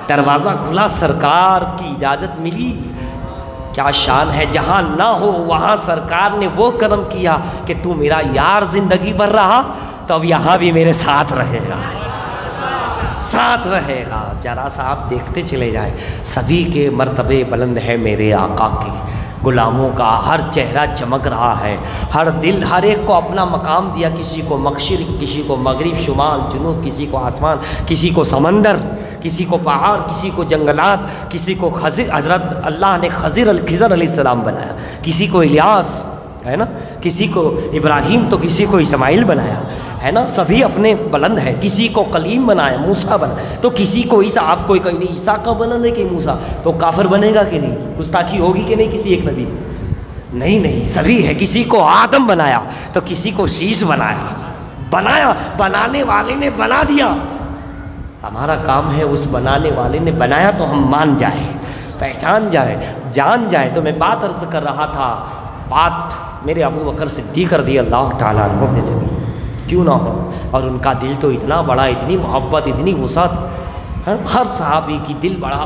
A: دروازہ کھلا، سرکار کی اجازت ملی۔ کیا شان ہے، جہاں نہ ہو وہاں سرکار نے وہ کرم کیا کہ تو میرا یار زندگی بھر رہا تو اب یہاں بھی میرے ساتھ رہے گا، ساتھ رہے گا۔ ذرا سا آپ دیکھتے چلے جائیں، سبھی کے مرتبے بلند ہے میرے آقا کے، غلاموں کا ہر چہرہ چمک رہا ہے، ہر دل، ہر ایک کو اپنا مقام دیا، کسی کو مشرق، کسی کو مغرب، شمال، جنوب، کسی کو آسمان، کسی کو سمندر، کسی کو پہاڑ، کسی کو جنگلات، کسی کو خضر، حضرت اللہ نے خضر علیہ السلام بنایا، کسی کو الیاس ہے نا، کسی کو ابراہیم تو کسی کو اسماعیل بنایا ہے نا، سبھی اپنے بلند ہے، کسی کو کلیم بنایا، موسیٰ بنایا، تو کسی کو عیسیٰ، آپ کوئی کہیں نہیں عیسیٰ کا بلند ہے کہ موسیٰ، تو کافر بنے گا کہ نہیں، گستاخی ہوگی کہ نہیں کسی ایک نبی کی؟ نہیں، سبھی ہے۔ کسی کو آدم بنایا تو کسی کو شیش بنایا، بنانے والے نے بنا دیا۔ ہمارا کام ہے اس بنانے والے نے بنایا تو ہم مان جائیں، پہچان جائیں، جان جائیں۔ تو میں بات عرض کر رہا تھا، بات میرے ابو بکر صدیق رضی اللہ تعالیٰ عنہ نے چلی، کیوں نہ ہو، اور ان کا دل تو اتنا بڑا، اتنی محبت، اتنی وسعت، ہر صحابی کی دل بڑا،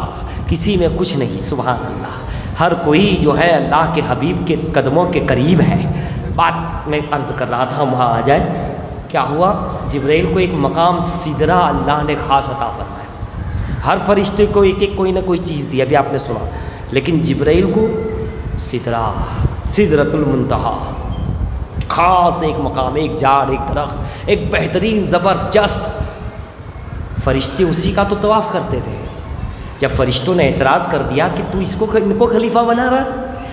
A: کسی میں کچھ نہیں، سبحان اللہ، ہر کوئی جو ہے اللہ کے حبیب کے قدموں کے قریب ہے۔ بات میں عرض کر رہا تھا، وہاں آ جائے، کیا ہوا، جبرائیل کو ایک مقام سدرہ اللہ نے خاص عطا فرمایا، ہر فرشتے کو ایک کوئی نہ کوئی چیز دی، ابھی آپ نے سنا، لیکن جبرائیل کو سدرۃ المنتہا خاص ایک مقام، ایک جھاڑ، ایک درخت، ایک بہترین زبردست، فرشتے اسی کا تو طواف کرتے تھے۔ جب فرشتوں نے اعتراض کر دیا کہ تو ان کو خلیفہ بنا رہا ہے،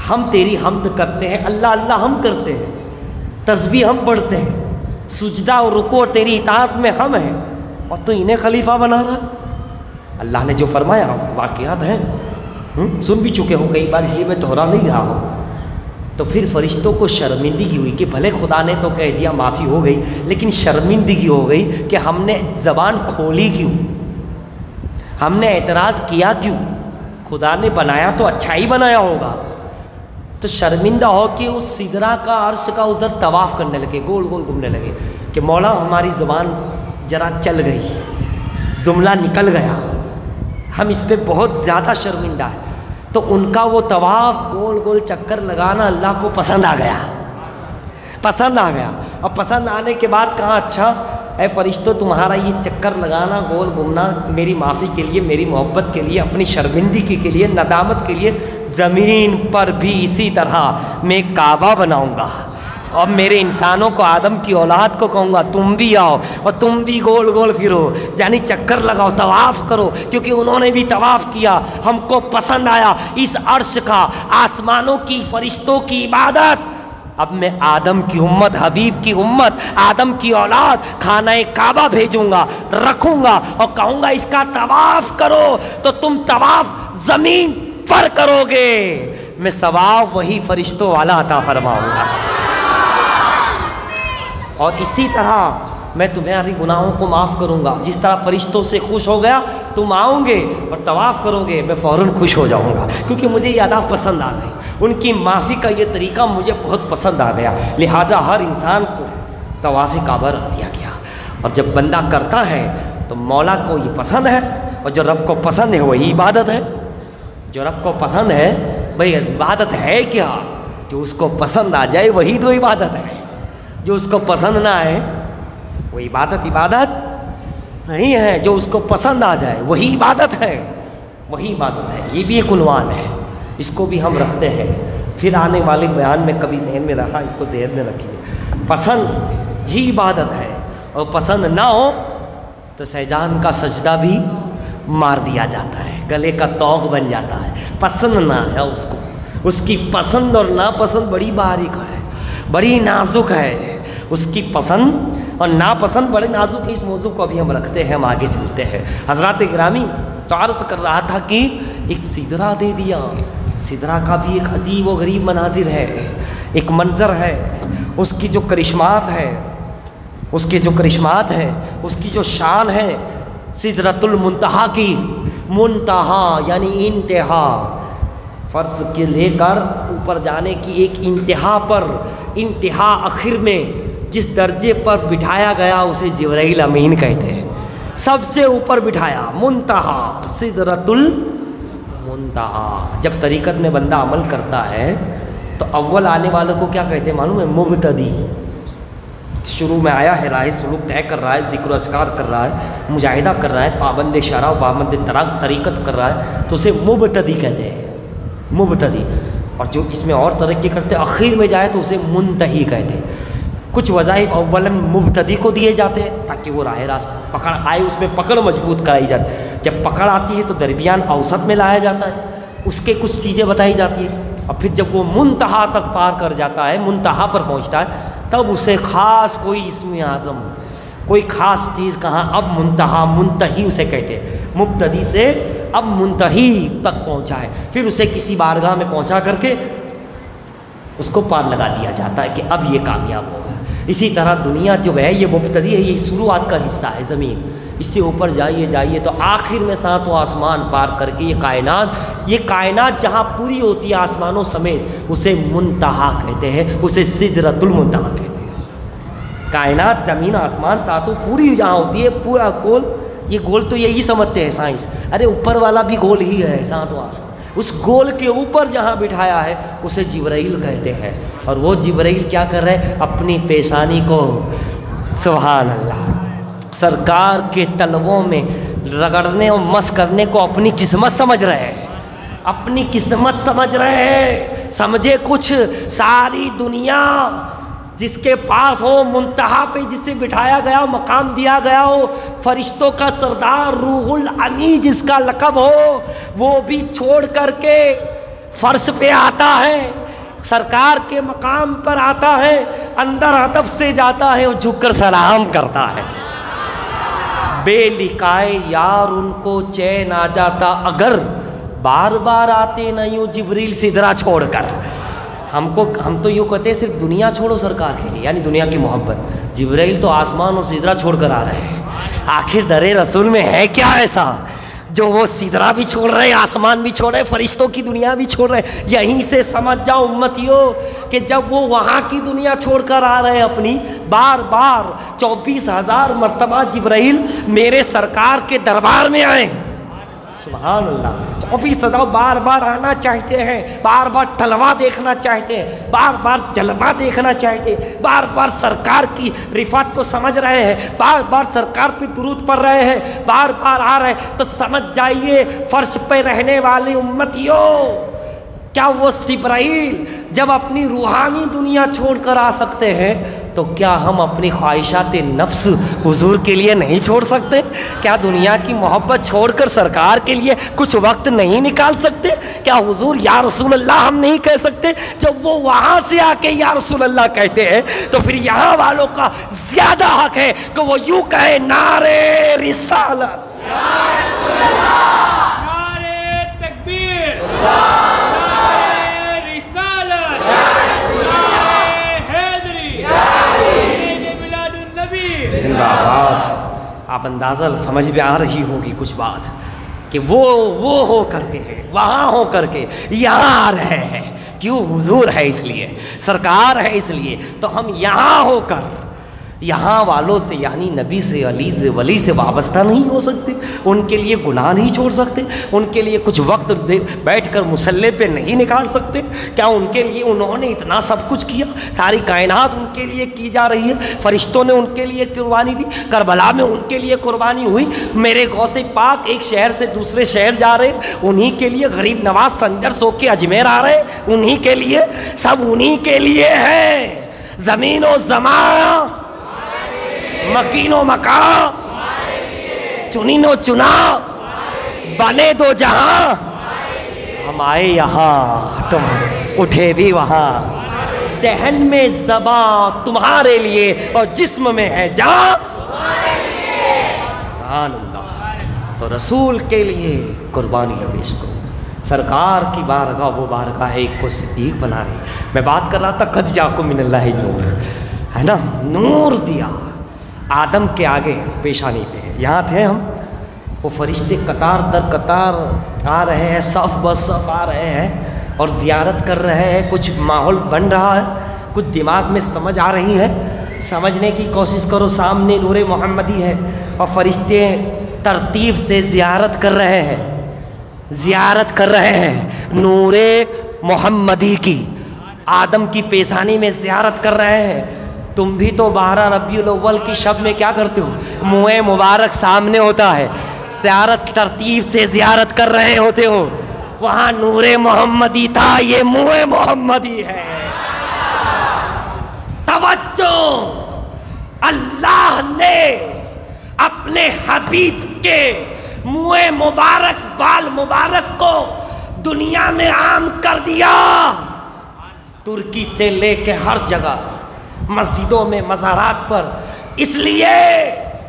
A: ہم تیری حمد کرتے ہیں، اللہ اللہ ہم کرتے ہیں، تسبیح ہم پڑھتے ہیں، سجدہ اور رکوع تیری اطاعت میں ہم ہیں، اور تو انہیں خلیفہ بنا رہا ہے۔ اللہ نے جو فرمایا واقعات ہیں، سن بھی چکے ہو کئی بار، اس لیے میں دہرا نہیں رہا ہوں۔ تو پھر فرشتوں کو شرمندگی ہوئی کہ بھلے خدا نے تو کہہ دیا، معافی ہو گئی، لیکن شرمندگی ہو گئی کہ ہم نے زبان کھولی کیوں، ہم نے اعتراض کیا کیوں، خدا نے بنایا تو اچھا ہی بنایا ہوگا۔ تو شرمندہ ہو کہ اس سدرہ کا، عرش کا ادھر طواف کرنے لگے، گول گول گھومنے لگے کہ مولا ہماری زبان ذرا چل گئی، جملہ نکل گیا، ہم اس پہ بہت زیادہ شرمندہ ہیں۔ تو ان کا وہ طواف گول گول چکر لگانا اللہ کو پسند آ گیا، اور پسند آنے کے بعد کہا اچھا اے فرشتوں، تمہارا یہ چکر لگانا، گول گھومنا میری معافی کے لیے، میری محبت کے لیے، اپنی شرمندگی کے لیے، ندامت کے لیے، زمین پر بھی اسی طرح میں کعبہ بناؤں گا، اور میرے انسانوں کو، آدم کی اولاد کو کہوں گا تم بھی آؤ اور تم بھی گول گول پھرو، یعنی چکر لگاؤ، طواف کرو، کیونکہ انہوں نے بھی طواف کیا، ہم کو پسند آیا اس عرش کا، آسمانوں کی، فرشتوں کی عبادت۔ اب میں آدم کی امت، حبیب کی امت، آدم کی اولاد خانہ کعبہ بھیجوں گا، رکھوں گا اور کہوں گا اس کا طواف کرو، تو تم طواف زمین پر کرو گے، میں ثواب وہی فرشتوں والا عطا فرماؤں گا۔ اور اسی طرح میں تمہاری گناہوں کو معاف کروں گا، جس طرح فرشتوں سے خوش ہو گیا، تم آؤ گے اور طواف کرو گے، میں فوراً خوش ہو جاؤں گا، کیونکہ مجھے یہ ادا پسند آ گئی، ان کی معافی کا یہ طریقہ مجھے بہت پسند آ گیا، لہٰذا ہر انسان کو طواف کعبہ رکھ دیا گیا۔ اور جب بندہ کرتا ہے تو مولا کو یہ پسند ہے، اور جو رب کو پسند ہے وہی عبادت ہے، جو رب کو پسند ہے، بھئی عبادت ہے کیا، جو اس کو پسند آ جائے وہی تو عبادت ہے، جو اس کو پسند نہ آئے وہ عبادت نہیں ہے، جو اس کو پسند آ جائے وہی عبادت ہے، وہی عبادت ہے۔ یہ بھی ایک عنوان ہے، اس کو بھی ہم رکھتے ہیں، پھر آنے والے بیان میں کبھی ذہن میں رہا، اس کو ذہن میں رکھیے، پسند ہی عبادت ہے، اور پسند نہ ہو تو سجدان کا سجدہ بھی مار دیا جاتا ہے، گلے کا توق بن جاتا ہے، پسند نہ ہے اس کو، اس کی پسند اور ناپسند بڑی باریک ہے، بڑی نازک ہے، اس کی پسند اور ناپسند بڑے نازک ہے۔ اس موضوع کو ابھی ہم رکھتے ہیں، ہم آگے چلتے ہیں۔ حضرات گرامی، تو عرض کر رہا تھا کہ ایک سدرہ دے دیا. سدرہ کا بھی ایک عجیب و غریب مناظر ہے، ایک منظر ہے، اس کی جو کرشمات ہے، اس کے جو کرشمات ہے، اس کی جو شان ہے، سدرۃ المنتہا کی، منتہا یعنی انتہا، فرض کے لے کر اوپر جانے کی ایک انتہا پر، انتہا آخر میں جس درجے پر بٹھایا گیا اسے جبرائیل امین کہتے ہیں. سب سے اوپر بٹھایا، منتہا سدرۃ المنتہا. جب طریقت میں بندہ عمل کرتا ہے تو اول آنے والوں کو کیا کہتے ہیں معلوم ہے؟ مبتدی. شروع میں آیا ہے، راہ سلوک طے کر رہا ہے، ذکر و اذکار کر رہا ہے، مجاہدہ کر رہا ہے، پابند شرع و پابند طریقت کر رہا ہے تو اسے مبتدی کہتے ہیں، مبتدی. اور جو اس میں اور ترقی کرتے اخیر میں جائے تو اسے منتہی کہتے ہیں. کچھ وظائف اولا مبتدی کو دیے جاتے ہیں تاکہ وہ راہ راست پکڑ آئے، اس میں پکڑ مضبوط کرائی جاتی ہے. جب پکڑ آتی ہے تو درمیان اوسط میں لایا جاتا ہے، اس کے کچھ چیزیں بتائی جاتی ہیں، اور پھر جب وہ منتہا تک پار کر جاتا ہے، منتہا پر پہنچتا ہے، تب اسے خاص کوئی اسم اعظم، کوئی خاص چیز کہاں، اب منتہا منتہی اسے کہتے ہیں. مبتدی سے اب منتہی تک پہنچا ہے، پھر اسے کسی بارگاہ میں پہنچا کر کے اس کو پار لگا دیا جاتا ہے کہ اب یہ کامیاب ہوگا. اسی طرح دنیا جو ہے یہ مبتدی ہے، یہ شروعات کا حصہ ہے زمین. اس سے اوپر جائیے جائیے تو آخر میں ساتوں آسمان پار کر کے یہ کائنات جہاں پوری ہوتی ہے آسمانوں سمیت، اسے منتہا کہتے ہیں، اسے سدرۃ المنتہا کہتے ہیں. کائنات زمین آسمان ساتوں پوری جہاں ہوتی ہے، پورا گول، یہ گول تو یہی سمجھتے ہیں سائنس، ارے اوپر والا بھی گول ہی ہے ساتوں آسمان. اس گول کے اوپر جہاں بٹھایا ہے اسے جبرائیل کہتے ہیں. اور وہ جبرائیل کیا کر رہے؟ اپنی پیشانی کو، سبحان اللہ، سرکار کے تلووں میں رگڑنے اور مس کرنے کو اپنی قسمت سمجھ رہے ہیں، اپنی قسمت سمجھ رہے ہیں. سمجھے کچھ ساری دنیا جس کے پاس ہو، منتہا پہ جسے بٹھایا گیا، مقام دیا گیا ہو، فرشتوں کا سردار روح العمی جس کا لقب ہو، وہ بھی چھوڑ کر کے فرش پہ آتا ہے، سرکار کے مقام پر آتا ہے، اندر ادب سے جاتا ہے اور جھک کر سلام کرتا ہے. بے لکائے یار ان کو چین آ جاتا اگر بار بار آتے نہ یوں جبریل سدرہ چھوڑ کر. ہم تو یوں کہتے ہیں صرف دنیا چھوڑو سرکار کے لیے، یعنی دنیا کی محبت. جبرائیل تو آسمان اور سدرہ چھوڑ کر آ رہے ہیں. آخر در رسول میں ہے کیا ایسا جو وہ سدرہ بھی چھوڑ رہے، آسمان بھی چھوڑ رہے، فرشتوں کی دنیا بھی چھوڑ رہے. یہیں سے سمجھ جاؤ امتیوں کہ جب وہ وہاں کی دنیا چھوڑ کر آ رہے ہیں اپنی، بار بار 24,000 مرتبہ جبرائیل میرے سرکار کے دربار میں آئے. سبحان اللہ، 24,000 بار بار آنا چاہتے ہیں، بار بار تلوا دیکھنا چاہتے ہیں، بار بار جلوہ دیکھنا چاہتے ہیں، بار بار سرکار کی رفعت کو سمجھ رہے ہیں، بار بار سرکار پہ درود پڑھ رہے ہیں، بار بار آ رہے ہیں. تو سمجھ جائیے فرش پہ رہنے والی امتیوں، کیا وہ جبرائیل جب اپنی روحانی دنیا چھوڑ کر آ سکتے ہیں تو کیا ہم اپنی خواہشات نفس حضور کے لیے نہیں چھوڑ سکتے؟ کیا دنیا کی محبت چھوڑ کر سرکار کے لیے کچھ وقت نہیں نکال سکتے؟ کیا حضور یا رسول اللہ ہم نہیں کہہ سکتے؟ جب وہ وہاں سے آ کے یا رسول اللہ کہتے ہیں تو پھر یہاں والوں کا زیادہ حق ہے کہ وہ یوں کہے، نعرے رسالت، یا رسول اللہ،
B: نعرے تکبیر،
A: آپ اندازہ سمجھ میں آ رہی ہوگی کچھ بات کہ وہ ہو کر کے ہے، وہاں ہو کر کے یہاں آ رہے ہیں. کیوں؟ حضور ہے اس لیے، سرکار ہے اس لیے. تو ہم یہاں ہو کر یہاں والوں سے یعنی نبی سے، علی سے، ولی سے وابستہ نہیں ہو سکتے، ان کے لیے گناہ نہیں چھوڑ سکتے، ان کے لیے کچھ وقت بیٹھ کر مصلی پہ نہیں نکال سکتے؟ کیا ان کے لیے انہوں نے اتنا سب کچھ کیا؟ ساری کائنات ان کے لیے کی جا رہی ہے، فرشتوں نے ان کے لیے قربانی دی، کربلا میں ان کے لیے قربانی ہوئی، میرے غوث پاک ایک شہر سے دوسرے شہر جا رہے، انہی کے لیے غریب نواز سنجر سو کے اجمیر آ رہے، انہی کے لیے، سب انہی کے لیے ہے. زمین و زمان، مکین و مکان، چنین و چنا، بنے دو جہاں، ہم آئے یہاں تم اٹھے بھی وہاں. دہن میں زباں تمہارے لیے اور جسم میں ہے جان. سبحان اللہ. تو رسول کے لیے قربانی پیش کرو. سرکار کی بارگاہ وہ بارگاہ ہے ایک کو صدیق بنا رہی. میں بات کر رہا تھا قد جاکم من اللہ نور، ہے نا، نور دیا آدم کے آگے پیشانی پہ. یہاں تھے ہم، وہ فرشتے قطار در قطار آ رہے ہیں، صف بس صف آ رہے ہیں اور زیارت کر رہے ہیں. کچھ ماحول بن رہا ہے، کچھ دماغ میں سمجھ آ رہی ہے، سمجھنے کی کوشش کرو. سامنے نور محمدی ہے اور فرشتے ترتیب سے زیارت کر رہے ہیں، زیارت کر رہے ہیں نور محمدی کی. آدم کی پیشانی میں زیارت کر رہے ہیں. تم بھی تو 12 ربیع الاول کی شب میں کیا کرتے ہو؟ منہ مبارک سامنے ہوتا ہے، زیارت ترتیب سے زیارت کر رہے ہوتے ہو. وہاں نور محمدی تھا، یہ منہ محمدی ہے. توجہ، اللہ نے اپنے حبیب کے منہ مبارک، بال مبارک کو دنیا میں عام کر دیا. ترکی سے لے کے ہر جگہ، مسجدوں میں، مزارات پر، اس لیے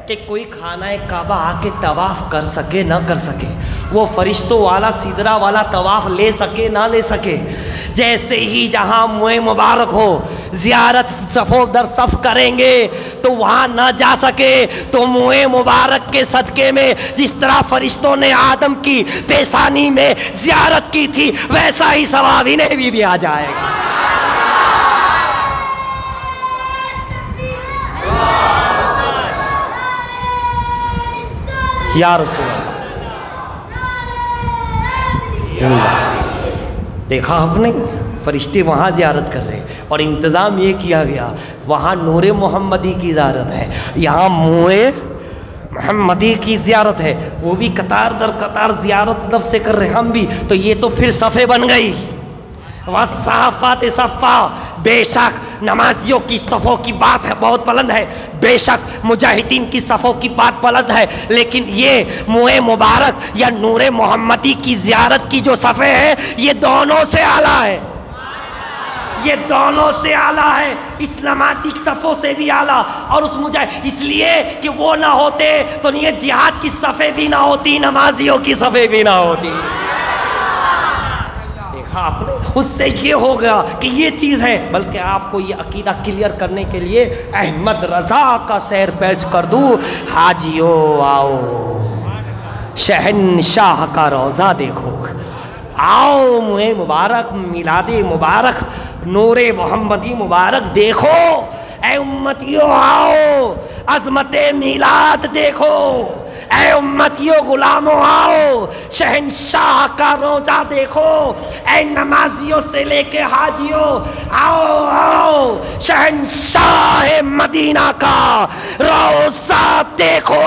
A: کہ کوئی خانہ کعبہ آ کے طواف کر سکے نہ کر سکے، وہ فرشتوں والا سدرہ والا طواف لے سکے نہ لے سکے. جیسے ہی جہاں منہ مبارک ہو زیارت صفوں در صف کریں گے تو وہاں نہ جا سکے تو منہ مبارک کے صدقے میں جس طرح فرشتوں نے آدم کی پیشانی میں زیارت کی تھی ویسا ہی ثواب انہیں بھی آ جائے گا. یا رسول اللہ زندہ. دیکھا آپ نے، فرشتے وہاں زیارت کر رہے اور انتظام یہ کیا گیا وہاں نور محمدی کی زیارت ہے، یہاں منہ محمدی کی زیارت ہے. وہ بھی قطار در قطار زیارت نب سے کر رہے، ہم بھی. تو یہ تو پھر صفیں بن گئی. والصافات صفا، بے شک نمازیوں کی صفوں کی بات ہے بہت بلند ہے، بے شک مجاہدین کی صفوں کی بات بلند ہے، لیکن یہ منہ مبارک یا نور محمدی کی زیارت کی جو صفیں ہیں یہ دونوں سے اعلیٰ ہے، یہ دونوں سے اعلیٰ ہے. اس نمازی صفوں سے بھی اعلیٰ اور اس مجاہد، اس لیے کہ وہ نہ ہوتے تو یہ جہاد کی صفیں بھی نہ ہوتی، نمازیوں کی صفیں بھی نہ ہوتی. آپ نے خود سے یہ ہو گیا کہ یہ چیز ہے. بلکہ آپ کو یہ عقیدہ کلیئر کرنے کے لیے احمد رضا کا سیر پیش کر دوں. حاجیو آؤ شہنشاہ کا روضہ دیکھو، آؤ منہ مبارک، میلاد مبارک، نور محمدی مبارک دیکھو. اے امتیوں آؤ عظمت میلاد دیکھو. اے امتیوں غلاموں آؤ شہنشاہ کا روضہ دیکھو. اے نمازیوں سے لے کے حاجیوں آؤ آؤ شہنشاہ مدینہ کا روضہ دیکھو.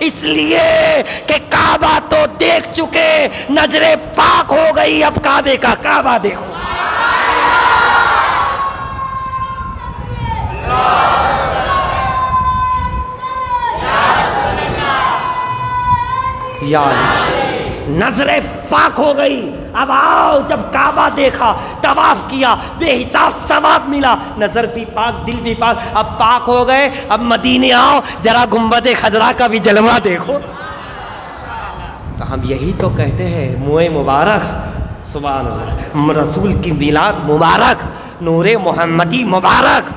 A: اس لیے کہ کعبہ تو دیکھ چکے، نظر پاک ہو گئی، اب کعبے کا کعبہ دیکھو. یا نظر پاک ہو گئی. اب آؤ، جب کعبہ دیکھا، طواف کیا، بے حساب ثواب ملا، نظر بھی پاک، دل بھی پاک، اب پاک ہو گئے. اب مدینے آؤ، ذرا گنبد خضرا کا بھی جلوہ دیکھو. تو ہم یہی تو کہتے ہیں منہ مبارک، سبحان اللہ، رسول کی میلاد مبارک، نور محمدی مبارک.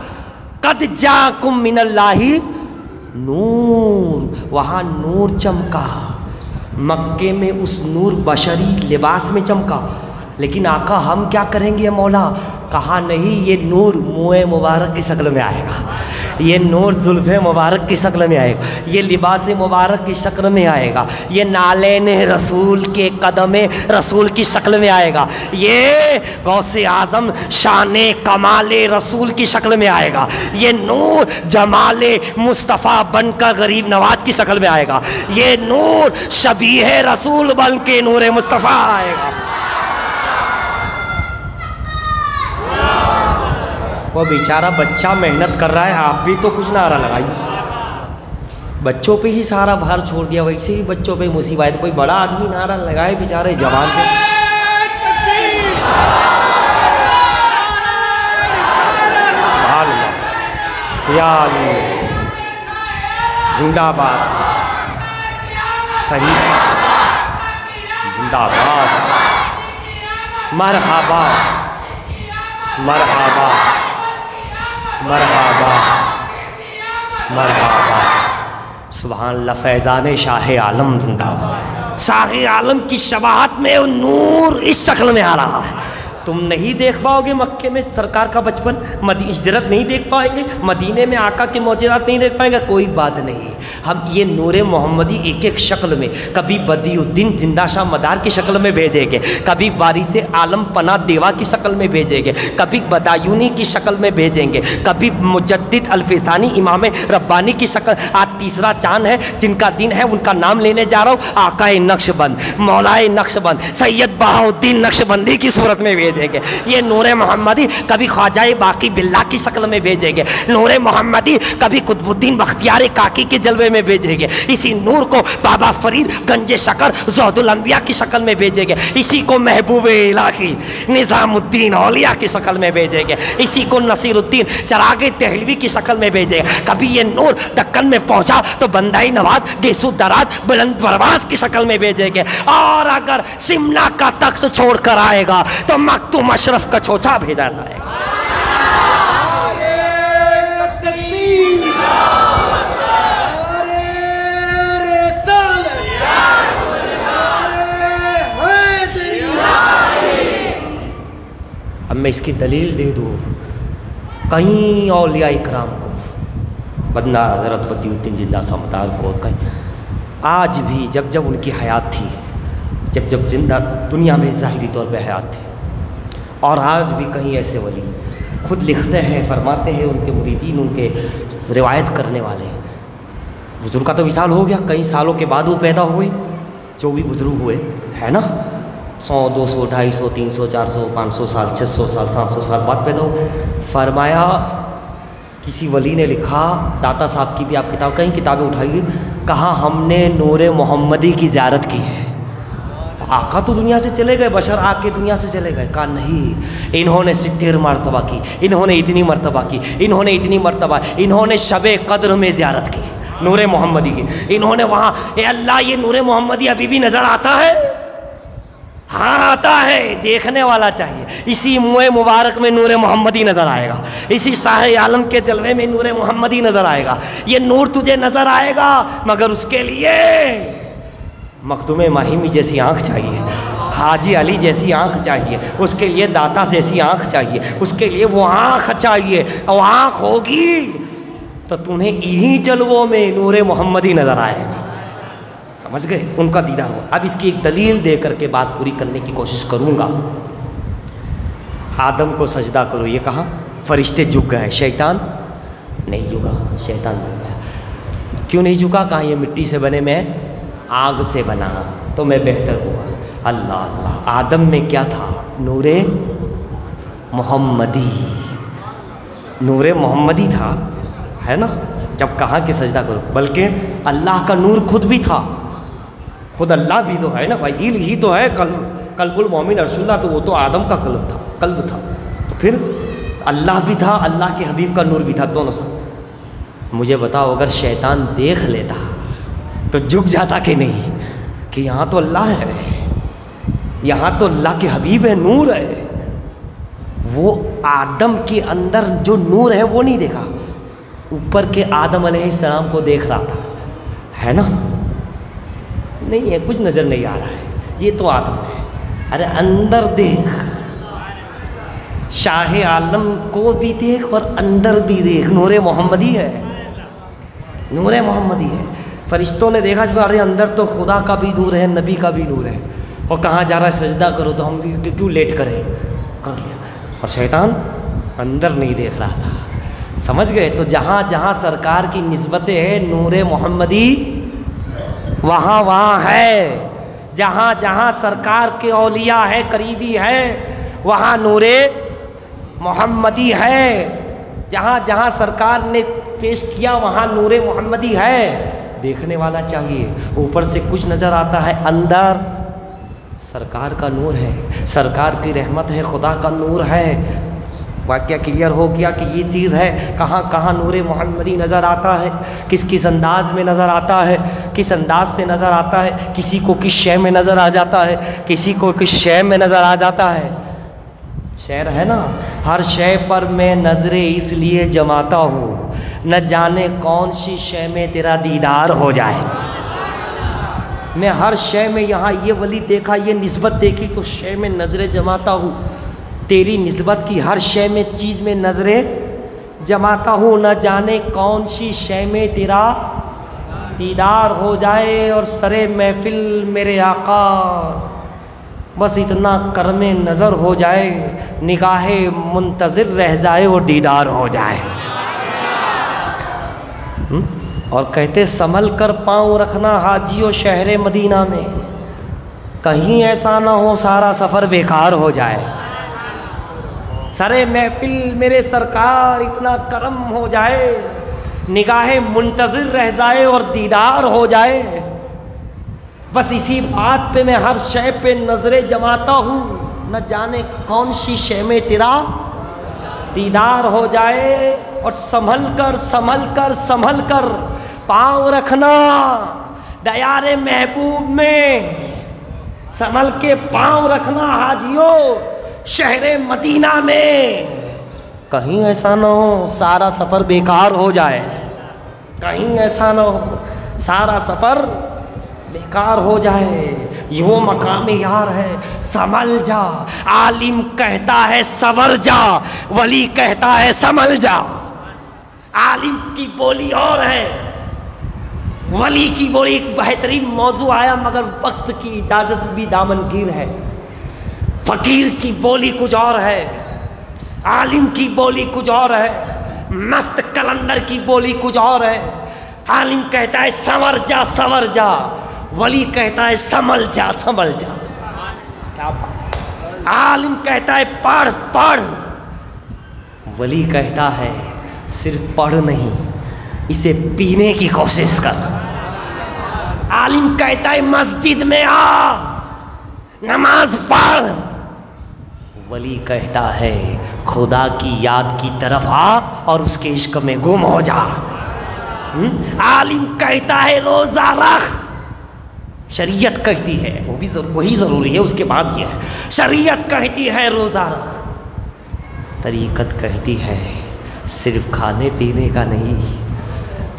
A: قد جاکم من اللہ نور، وہاں نور چمکا. مکے میں اس نور بشری لباس میں چمکا، لیکن آقا ہم کیا کریں گے مولا؟ کہا نہیں، یہ نور منہ مبارک کی شکل میں آئے گا، یہ نور زلف مبارک کی شکل میں آئے گا، یہ لباس مبارک کی شکل میں آئے گا، یہ نالین رسول کے قدم رسول کی شکل میں آئے گا، یہ غوث اعظم شان کمال رسول کی شکل میں آئے گا، یہ نور جمال مصطفیٰ بن کر غریب نواز کی شکل میں آئے گا، یہ نور شبیہ رسول بن کے نور مصطفیٰ آئے گا. وہ بیچارہ بچہ محنت کر رہا ہے، آپ بھی تو کچھ نعرہ لگائیے. بچوں پہ ہی سارا بھار چھوڑ دیا، ویسے ہی بچوں پہ مصیبت. کوئی بڑا آدمی نعرہ لگائے بیچارے جوان پہ. سبحان اللہ، یا اللہ، زندہ باد، صحیح زندہ باد مرحبا مرحبا مرحبا مرحبا سبحان اللہ فیضان شاہ عالم زندہ باد شاہ عالم کی شباہت میں نور اس شکل میں آ رہا ہے تم نہیں دیکھ پاؤ گے مکے میں سرکار کا بچپن ہجرت نہیں دیکھ پائیں گے مدینے میں آقا کے معجزات نہیں دیکھ پائیں گے کوئی بات نہیں ہم یہ نور محمدی ایک ایک شکل میں کبھی بدیع الدین زندہ شاہ مدار کی شکل میں بھیجیں گے کبھی وارث عالم پناہ دیوا کی شکل میں بھیجیں گے کبھی بدایونی کی شکل میں بھیجیں گے کبھی مجدد الفسانی امام ربانی کی شکل آج تیسرا چاند ہے جن کا دن ہے ان کا نام لینے جا رہا ہوں آقائے نقش بند مولائے نقش بند سید بہاء الدین نقش بندی کی صورت میں بھیجیں گے یہ نور محمدی کبھی خواجہ باقی باللہ کی شکل میں بھیجیں گے نور محمدی کبھی قطب الدین بختیار کاکی کے جلوے میں بھیجیں گے اسی نور کو بابا فرید گنج شکر زہد الانبیاء کی شکل میں بھیجیں گے اسی کو محبوب الہی نظام الدین اولیاء کی شکل میں بھیجیں گے اسی کو نصیر الدین چراغ دہلوی کی شکل میں بھیجیں گے کبھی یہ نور دکن میں پہنچا تو بندائی نواز گیسو دراز بلند پرواز کی شکل میں بھیجیں گے اور اگر سمنا کا تخت چھوڑ کر آئے گا تو مکتوم اشرف کا چھوچا بھیجا جائے گا اب میں اس کی دلیل دے دوں کہیں اولیاء اکرام کو بدنہ حضرت بدیع الدین زندہ شاہ مدار کو کہیں آج بھی جب جب ان کی حیات تھی جب جب زندہ دنیا میں ظاہری طور پہ حیات تھی اور آج بھی کہیں ایسے ولی خود لکھتے ہیں فرماتے ہیں ان کے مریدین ان کے روایت کرنے والے بزرگ کا تو وصال ہو گیا کئی سالوں کے بعد وہ پیدا ہوئے جو بھی بزرگ ہوئے ہے نا 100 200 250 300 400 500 سال 600 سال 700 سال بعد پیدا ہوئے فرمایا کسی ولی نے لکھا داتا صاحب کی بھی آپ کتاب کہیں کتابیں اٹھائیے کہا ہم نے نور محمدی کی زیارت کی ہے آقا تو دنیا سے چلے گئے بشر آ کے دنیا سے چلے گئے کہا نہیں انہوں نے 70 مرتبہ کی انہوں نے اتنی مرتبہ کی انہوں نے اتنی مرتبہ انہوں نے شب قدر میں زیارت کی نور محمدی کی انہوں نے وہاں اے اللہ یہ نور محمدی ابھی بھی نظر آتا ہے ہاں آتا ہے دیکھنے والا چاہیے اسی منہ مبارک میں نور محمدی نظر آئے گا اسی شاہ عالم کے جلوے میں نور محمدی نظر آئے گا یہ نور تجھے نظر آئے گا مگر اس کے لیے مخدوم ماہمی جیسی آنکھ چاہیے حاجی علی جیسی آنکھ چاہیے اس کے لیے داتا جیسی آنکھ چاہیے اس کے لیے وہ آنکھ چاہیے وہ آنکھ ہوگی تو تمہیں انہی جلووں میں نور محمدی نظر آئے گا سمجھ گئے ان کا دیدار ہو اب اس کی ایک دلیل دے کر کے بات پوری کرنے کی کوشش کروں گا آدم کو سجدہ کرو یہ کہا فرشتے جھک گئے شیطان نہیں جھکا شیطان جھک گیا کیوں نہیں جھکا کہا یہ مٹی سے بنے میں آگ سے بنا تو میں بہتر ہوا اللہ اللہ آدم میں کیا تھا نور محمدی نور محمدی تھا ہے نا جب کہا کہ سجدہ کرو بلکہ اللہ کا نور خود بھی تھا خود اللہ بھی تو ہے نا بھائی دل ہی تو ہے قلب المومن رسول اللہ تو وہ تو آدم کا قلب تھا تو پھر اللہ بھی تھا اللہ کے حبیب کا نور بھی تھا دونوں ساتھ مجھے بتاؤ اگر شیطان دیکھ لیتا تو جھک جاتا کہ نہیں کہ یہاں تو اللہ ہے یہاں تو اللہ کے حبیب ہے نور ہے وہ آدم کے اندر جو نور ہے وہ نہیں دیکھا اوپر کے آدم علیہ السلام کو دیکھ رہا تھا ہے نا نہیں ہے کچھ نظر نہیں آ رہا ہے یہ تو آدم ہے ارے اندر دیکھ شاہ عالم کو بھی دیکھ اور اندر بھی دیکھ نور محمدی ہے نور محمدی ہے فرشتوں نے دیکھا جب ارے اندر تو خدا کا بھی نور ہے نبی کا بھی نور ہے اور کہاں جا رہا ہے سجدہ کرو تو ہم کیوں لیٹ کریں کر لیا اور شیطان اندر نہیں دیکھ رہا تھا سمجھ گئے تو جہاں جہاں سرکار کی نسبتیں ہیں نور محمدی وہاں وہاں ہے جہاں جہاں سرکار کے اولیاء ہے قریبی ہے وہاں نور محمدی ہے جہاں جہاں سرکار نے پیش کیا وہاں نور محمدی ہے دیکھنے والا چاہیے اوپر سے کچھ نظر آتا ہے اندر سرکار کا نور ہے سرکار کی رحمت ہے خدا کا نور ہے واقعہ کلیئر ہو گیا کہ یہ چیز ہے کہاں کہاں نور محمدی نظر آتا ہے کس کس انداز میں نظر آتا ہے کس انداز سے نظر آتا ہے، کسی کو کس شے میں نظر آ جاتا ہے، کسی کو کس شے میں نظر آ جاتا ہے۔ شعر ہے نا، ہر شے پر میں نظریں اس لیے جماتا ہوں، نہ جانے کون سی شے میں تیرا دیدار ہو جائے۔ میں ہر شے میں یہاں یہ ولی دیکھا، یہ نسبت دیکھی تو شے میں نظریں جماتا ہوں، تیری نسبت کی ہر شے میں چیز میں نظریں جماتا ہوں، نہ جانے کون سی شے میں تیرا دیدار ہو جائے۔ اور سرے محفل میرے آقا بس اتنا کرم نظر ہو جائے، نگاہ منتظر رہ جائے اور دیدار ہو جائے۔ اور کہتے سنبھل کر پاؤں رکھنا حاجیو شہر مدینہ میں، کہیں ایسا نہ ہو سارا سفر بیکار ہو جائے۔ سرے محفل میرے سرکار اتنا کرم ہو جائے، نگاہ منتظر رہ جائے اور دیدار ہو جائے۔ بس اسی بات پہ میں ہر شے پہ نظریں جماتا ہوں، نہ جانے کون سی شے میں تیرا دیدار ہو جائے۔ اور سنبھل کر سنبھل کر سنبھل کر پاؤں رکھنا دیار محبوب میں، سنبھل کے پاؤں رکھنا حاجیوں شہر مدینہ میں، کہیں ایسا نہ ہو سارا سفر بیکار ہو جائے، کہیں ایسا نہ ہو سارا سفر بیکار ہو جائے۔ یہ وہ مقام یار ہے، سنبھل جا، عالم کہتا ہے سنور جا، ولی کہتا ہے سنبھل جا۔ عالم کی بولی اور ہے، ولی کی بولی ایک بہترین موضوع آیا، مگر وقت کی اجازت بھی دامنگیر ہے۔ فقیر کی بولی کچھ اور ہے، عالم کی بولی کچھ اور ہے، مست کلندر کی بولی کچھ اور ہے۔ عالم کہتا ہے سنور جا سنور جا، ولی کہتا ہے سنبھل جا سنبھل جا۔ کیا بات! عالم کہتا ہے پڑھ پڑھ، ولی کہتا ہے صرف پڑھ نہیں اسے پینے کی کوشش کر۔ عالم کہتا ہے مسجد میں آ نماز پڑھ، ولی کہتا ہے خدا کی یاد کی طرف آ اور اس کے عشق میں گم ہو جا۔ عالم کہتا ہے روزہ رکھ، شریعت کہتی ہے وہ بھی وہی ضروری ہے، اس کے بعد یہ ہے، شریعت کہتی ہے روزہ رکھ، طریقت کہتی ہے صرف کھانے پینے کا نہیں،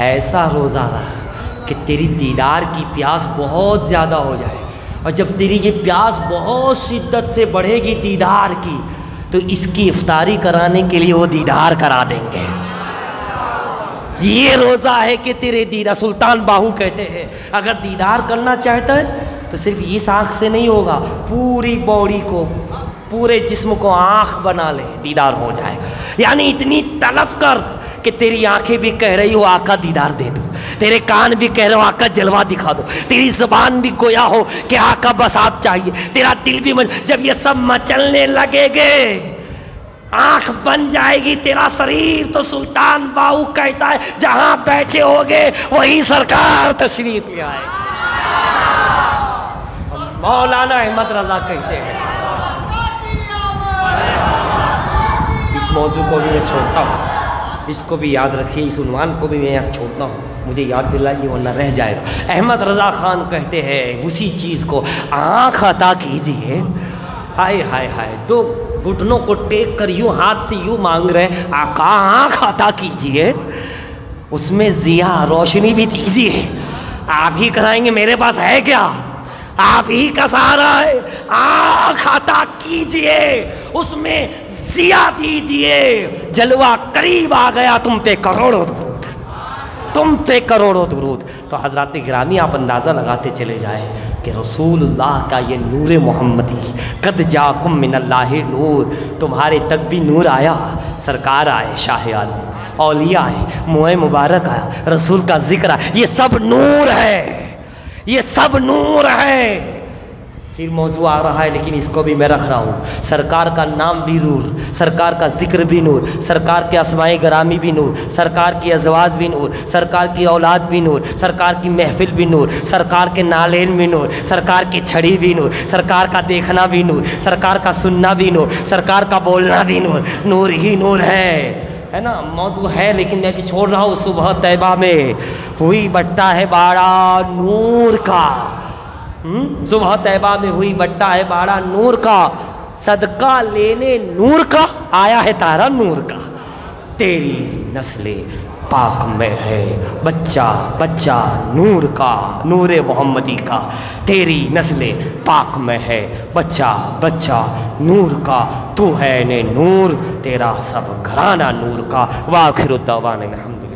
A: ایسا روزہ رکھ کہ تیری دیدار کی پیاس بہت زیادہ ہو جائے، اور جب تیری یہ پیاس بہت شدت سے بڑھے گی دیدار کی تو اس کی افطاری کرانے کے لیے وہ دیدار کرا دیں گے۔ یہ روزہ ہے کہ تیرے دیدار، سلطان باہو کہتے ہیں اگر دیدار کرنا چاہتا ہے تو صرف اس آنکھ سے نہیں ہوگا، پوری باڈی کو، پورے جسم کو آنکھ بنا لے، دیدار ہو جائے گا۔ یعنی اتنی طلب کر کہ تیری آنکھیں بھی کہہ رہی ہو آقا دیدار دے دو، تیرے کان بھی کہہ رہے ہو آقا جلوہ دکھا دو، تیری زبان بھی گویا ہو کہ آقا بس آپ چاہیے، تیرا دل بھی جب یہ سب مچلنے لگے گے، آنکھ بن جائے گی تیرا شریر، تو سلطان باہو کہتا ہے جہاں بیٹھے ہوگے وہی سرکار تشریف لے آئے۔ مولانا احمد رضا کہتے ہیں، اس موضوع کو بھی میں چھوڑتا ہوں، اس کو بھی یاد رکھیے، اس عنوان کو بھی میں یاد چھوڑتا ہوں، مجھے یاد دلائیے ورنہ رہ جائے گا۔ احمد رضا خان کہتے ہیں اسی چیز کو، آنکھ عطا کیجئے، ہائے ہائے ہائے، دو گھٹنوں کو ٹیک کر یوں ہاتھ سے یوں مانگ رہے، آقا آنکھ عطا کیجئے، اس میں ضیا روشنی بھی دیجئے، آپ ہی کرائیں گے، میرے پاس ہے کیا، آپ ہی کا سہارا ہے، آنکھ عطا کیجئے، اس میں ضیا دیجئے، جلوہ قریب آ گیا، تم پہ کروڑوں درود، تم پہ کروڑوں درود۔ تو حضرات گرامی آپ اندازہ لگاتے چلے جائیں کہ رسول اللہ کا یہ نور محمدی، قد جاکم من اللہ نور، تمہارے تک بھی نور آیا، سرکار آئے شاہ عالم، اولیاء آئے، موئے مبارک آیا، رسول کا ذکر آیا، یہ سب نور ہے، یہ سب نور ہے۔ پھر موضوع آ رہا ہے لیکن اس کو بھی میں رکھ رہا ہوں، سرکار کا نام بھی نور، سرکار کا ذکر بھی نور، سرکار کے اسماء گرامی بھی نور، سرکار کی ازواج بھی نور، سرکار کی اولاد بھی نور، سرکار کی محفل بھی نور، سرکار کے نالین بھی نور، سرکار کی چھڑی بھی نور، سرکار کا دیکھنا بھی نور، سرکار کا سننا بھی نور، سرکار کا بولنا بھی نور، نور ہی نور ہے۔ ہے نا موضوع ہے لیکن میں بھی چھوڑ رہا ہوں. صبح طیبہ میں ہوئی بٹا ہے باڑا نور کا. صبح طیبہ میں ہوئی بٹا ہے باڑا نور کا. صدقہ لینے نور کا آیا ہے تارا نور کا. تیری نسل پاک میں ہے بچہ بچہ نور کا نور محمدی کا. تیری نسل پاک میں ہے بچہ بچہ نور کا. تو ہے نے نور تیرا سب گھرانہ نور کا. وآخر الدعوانا الحمدللہ.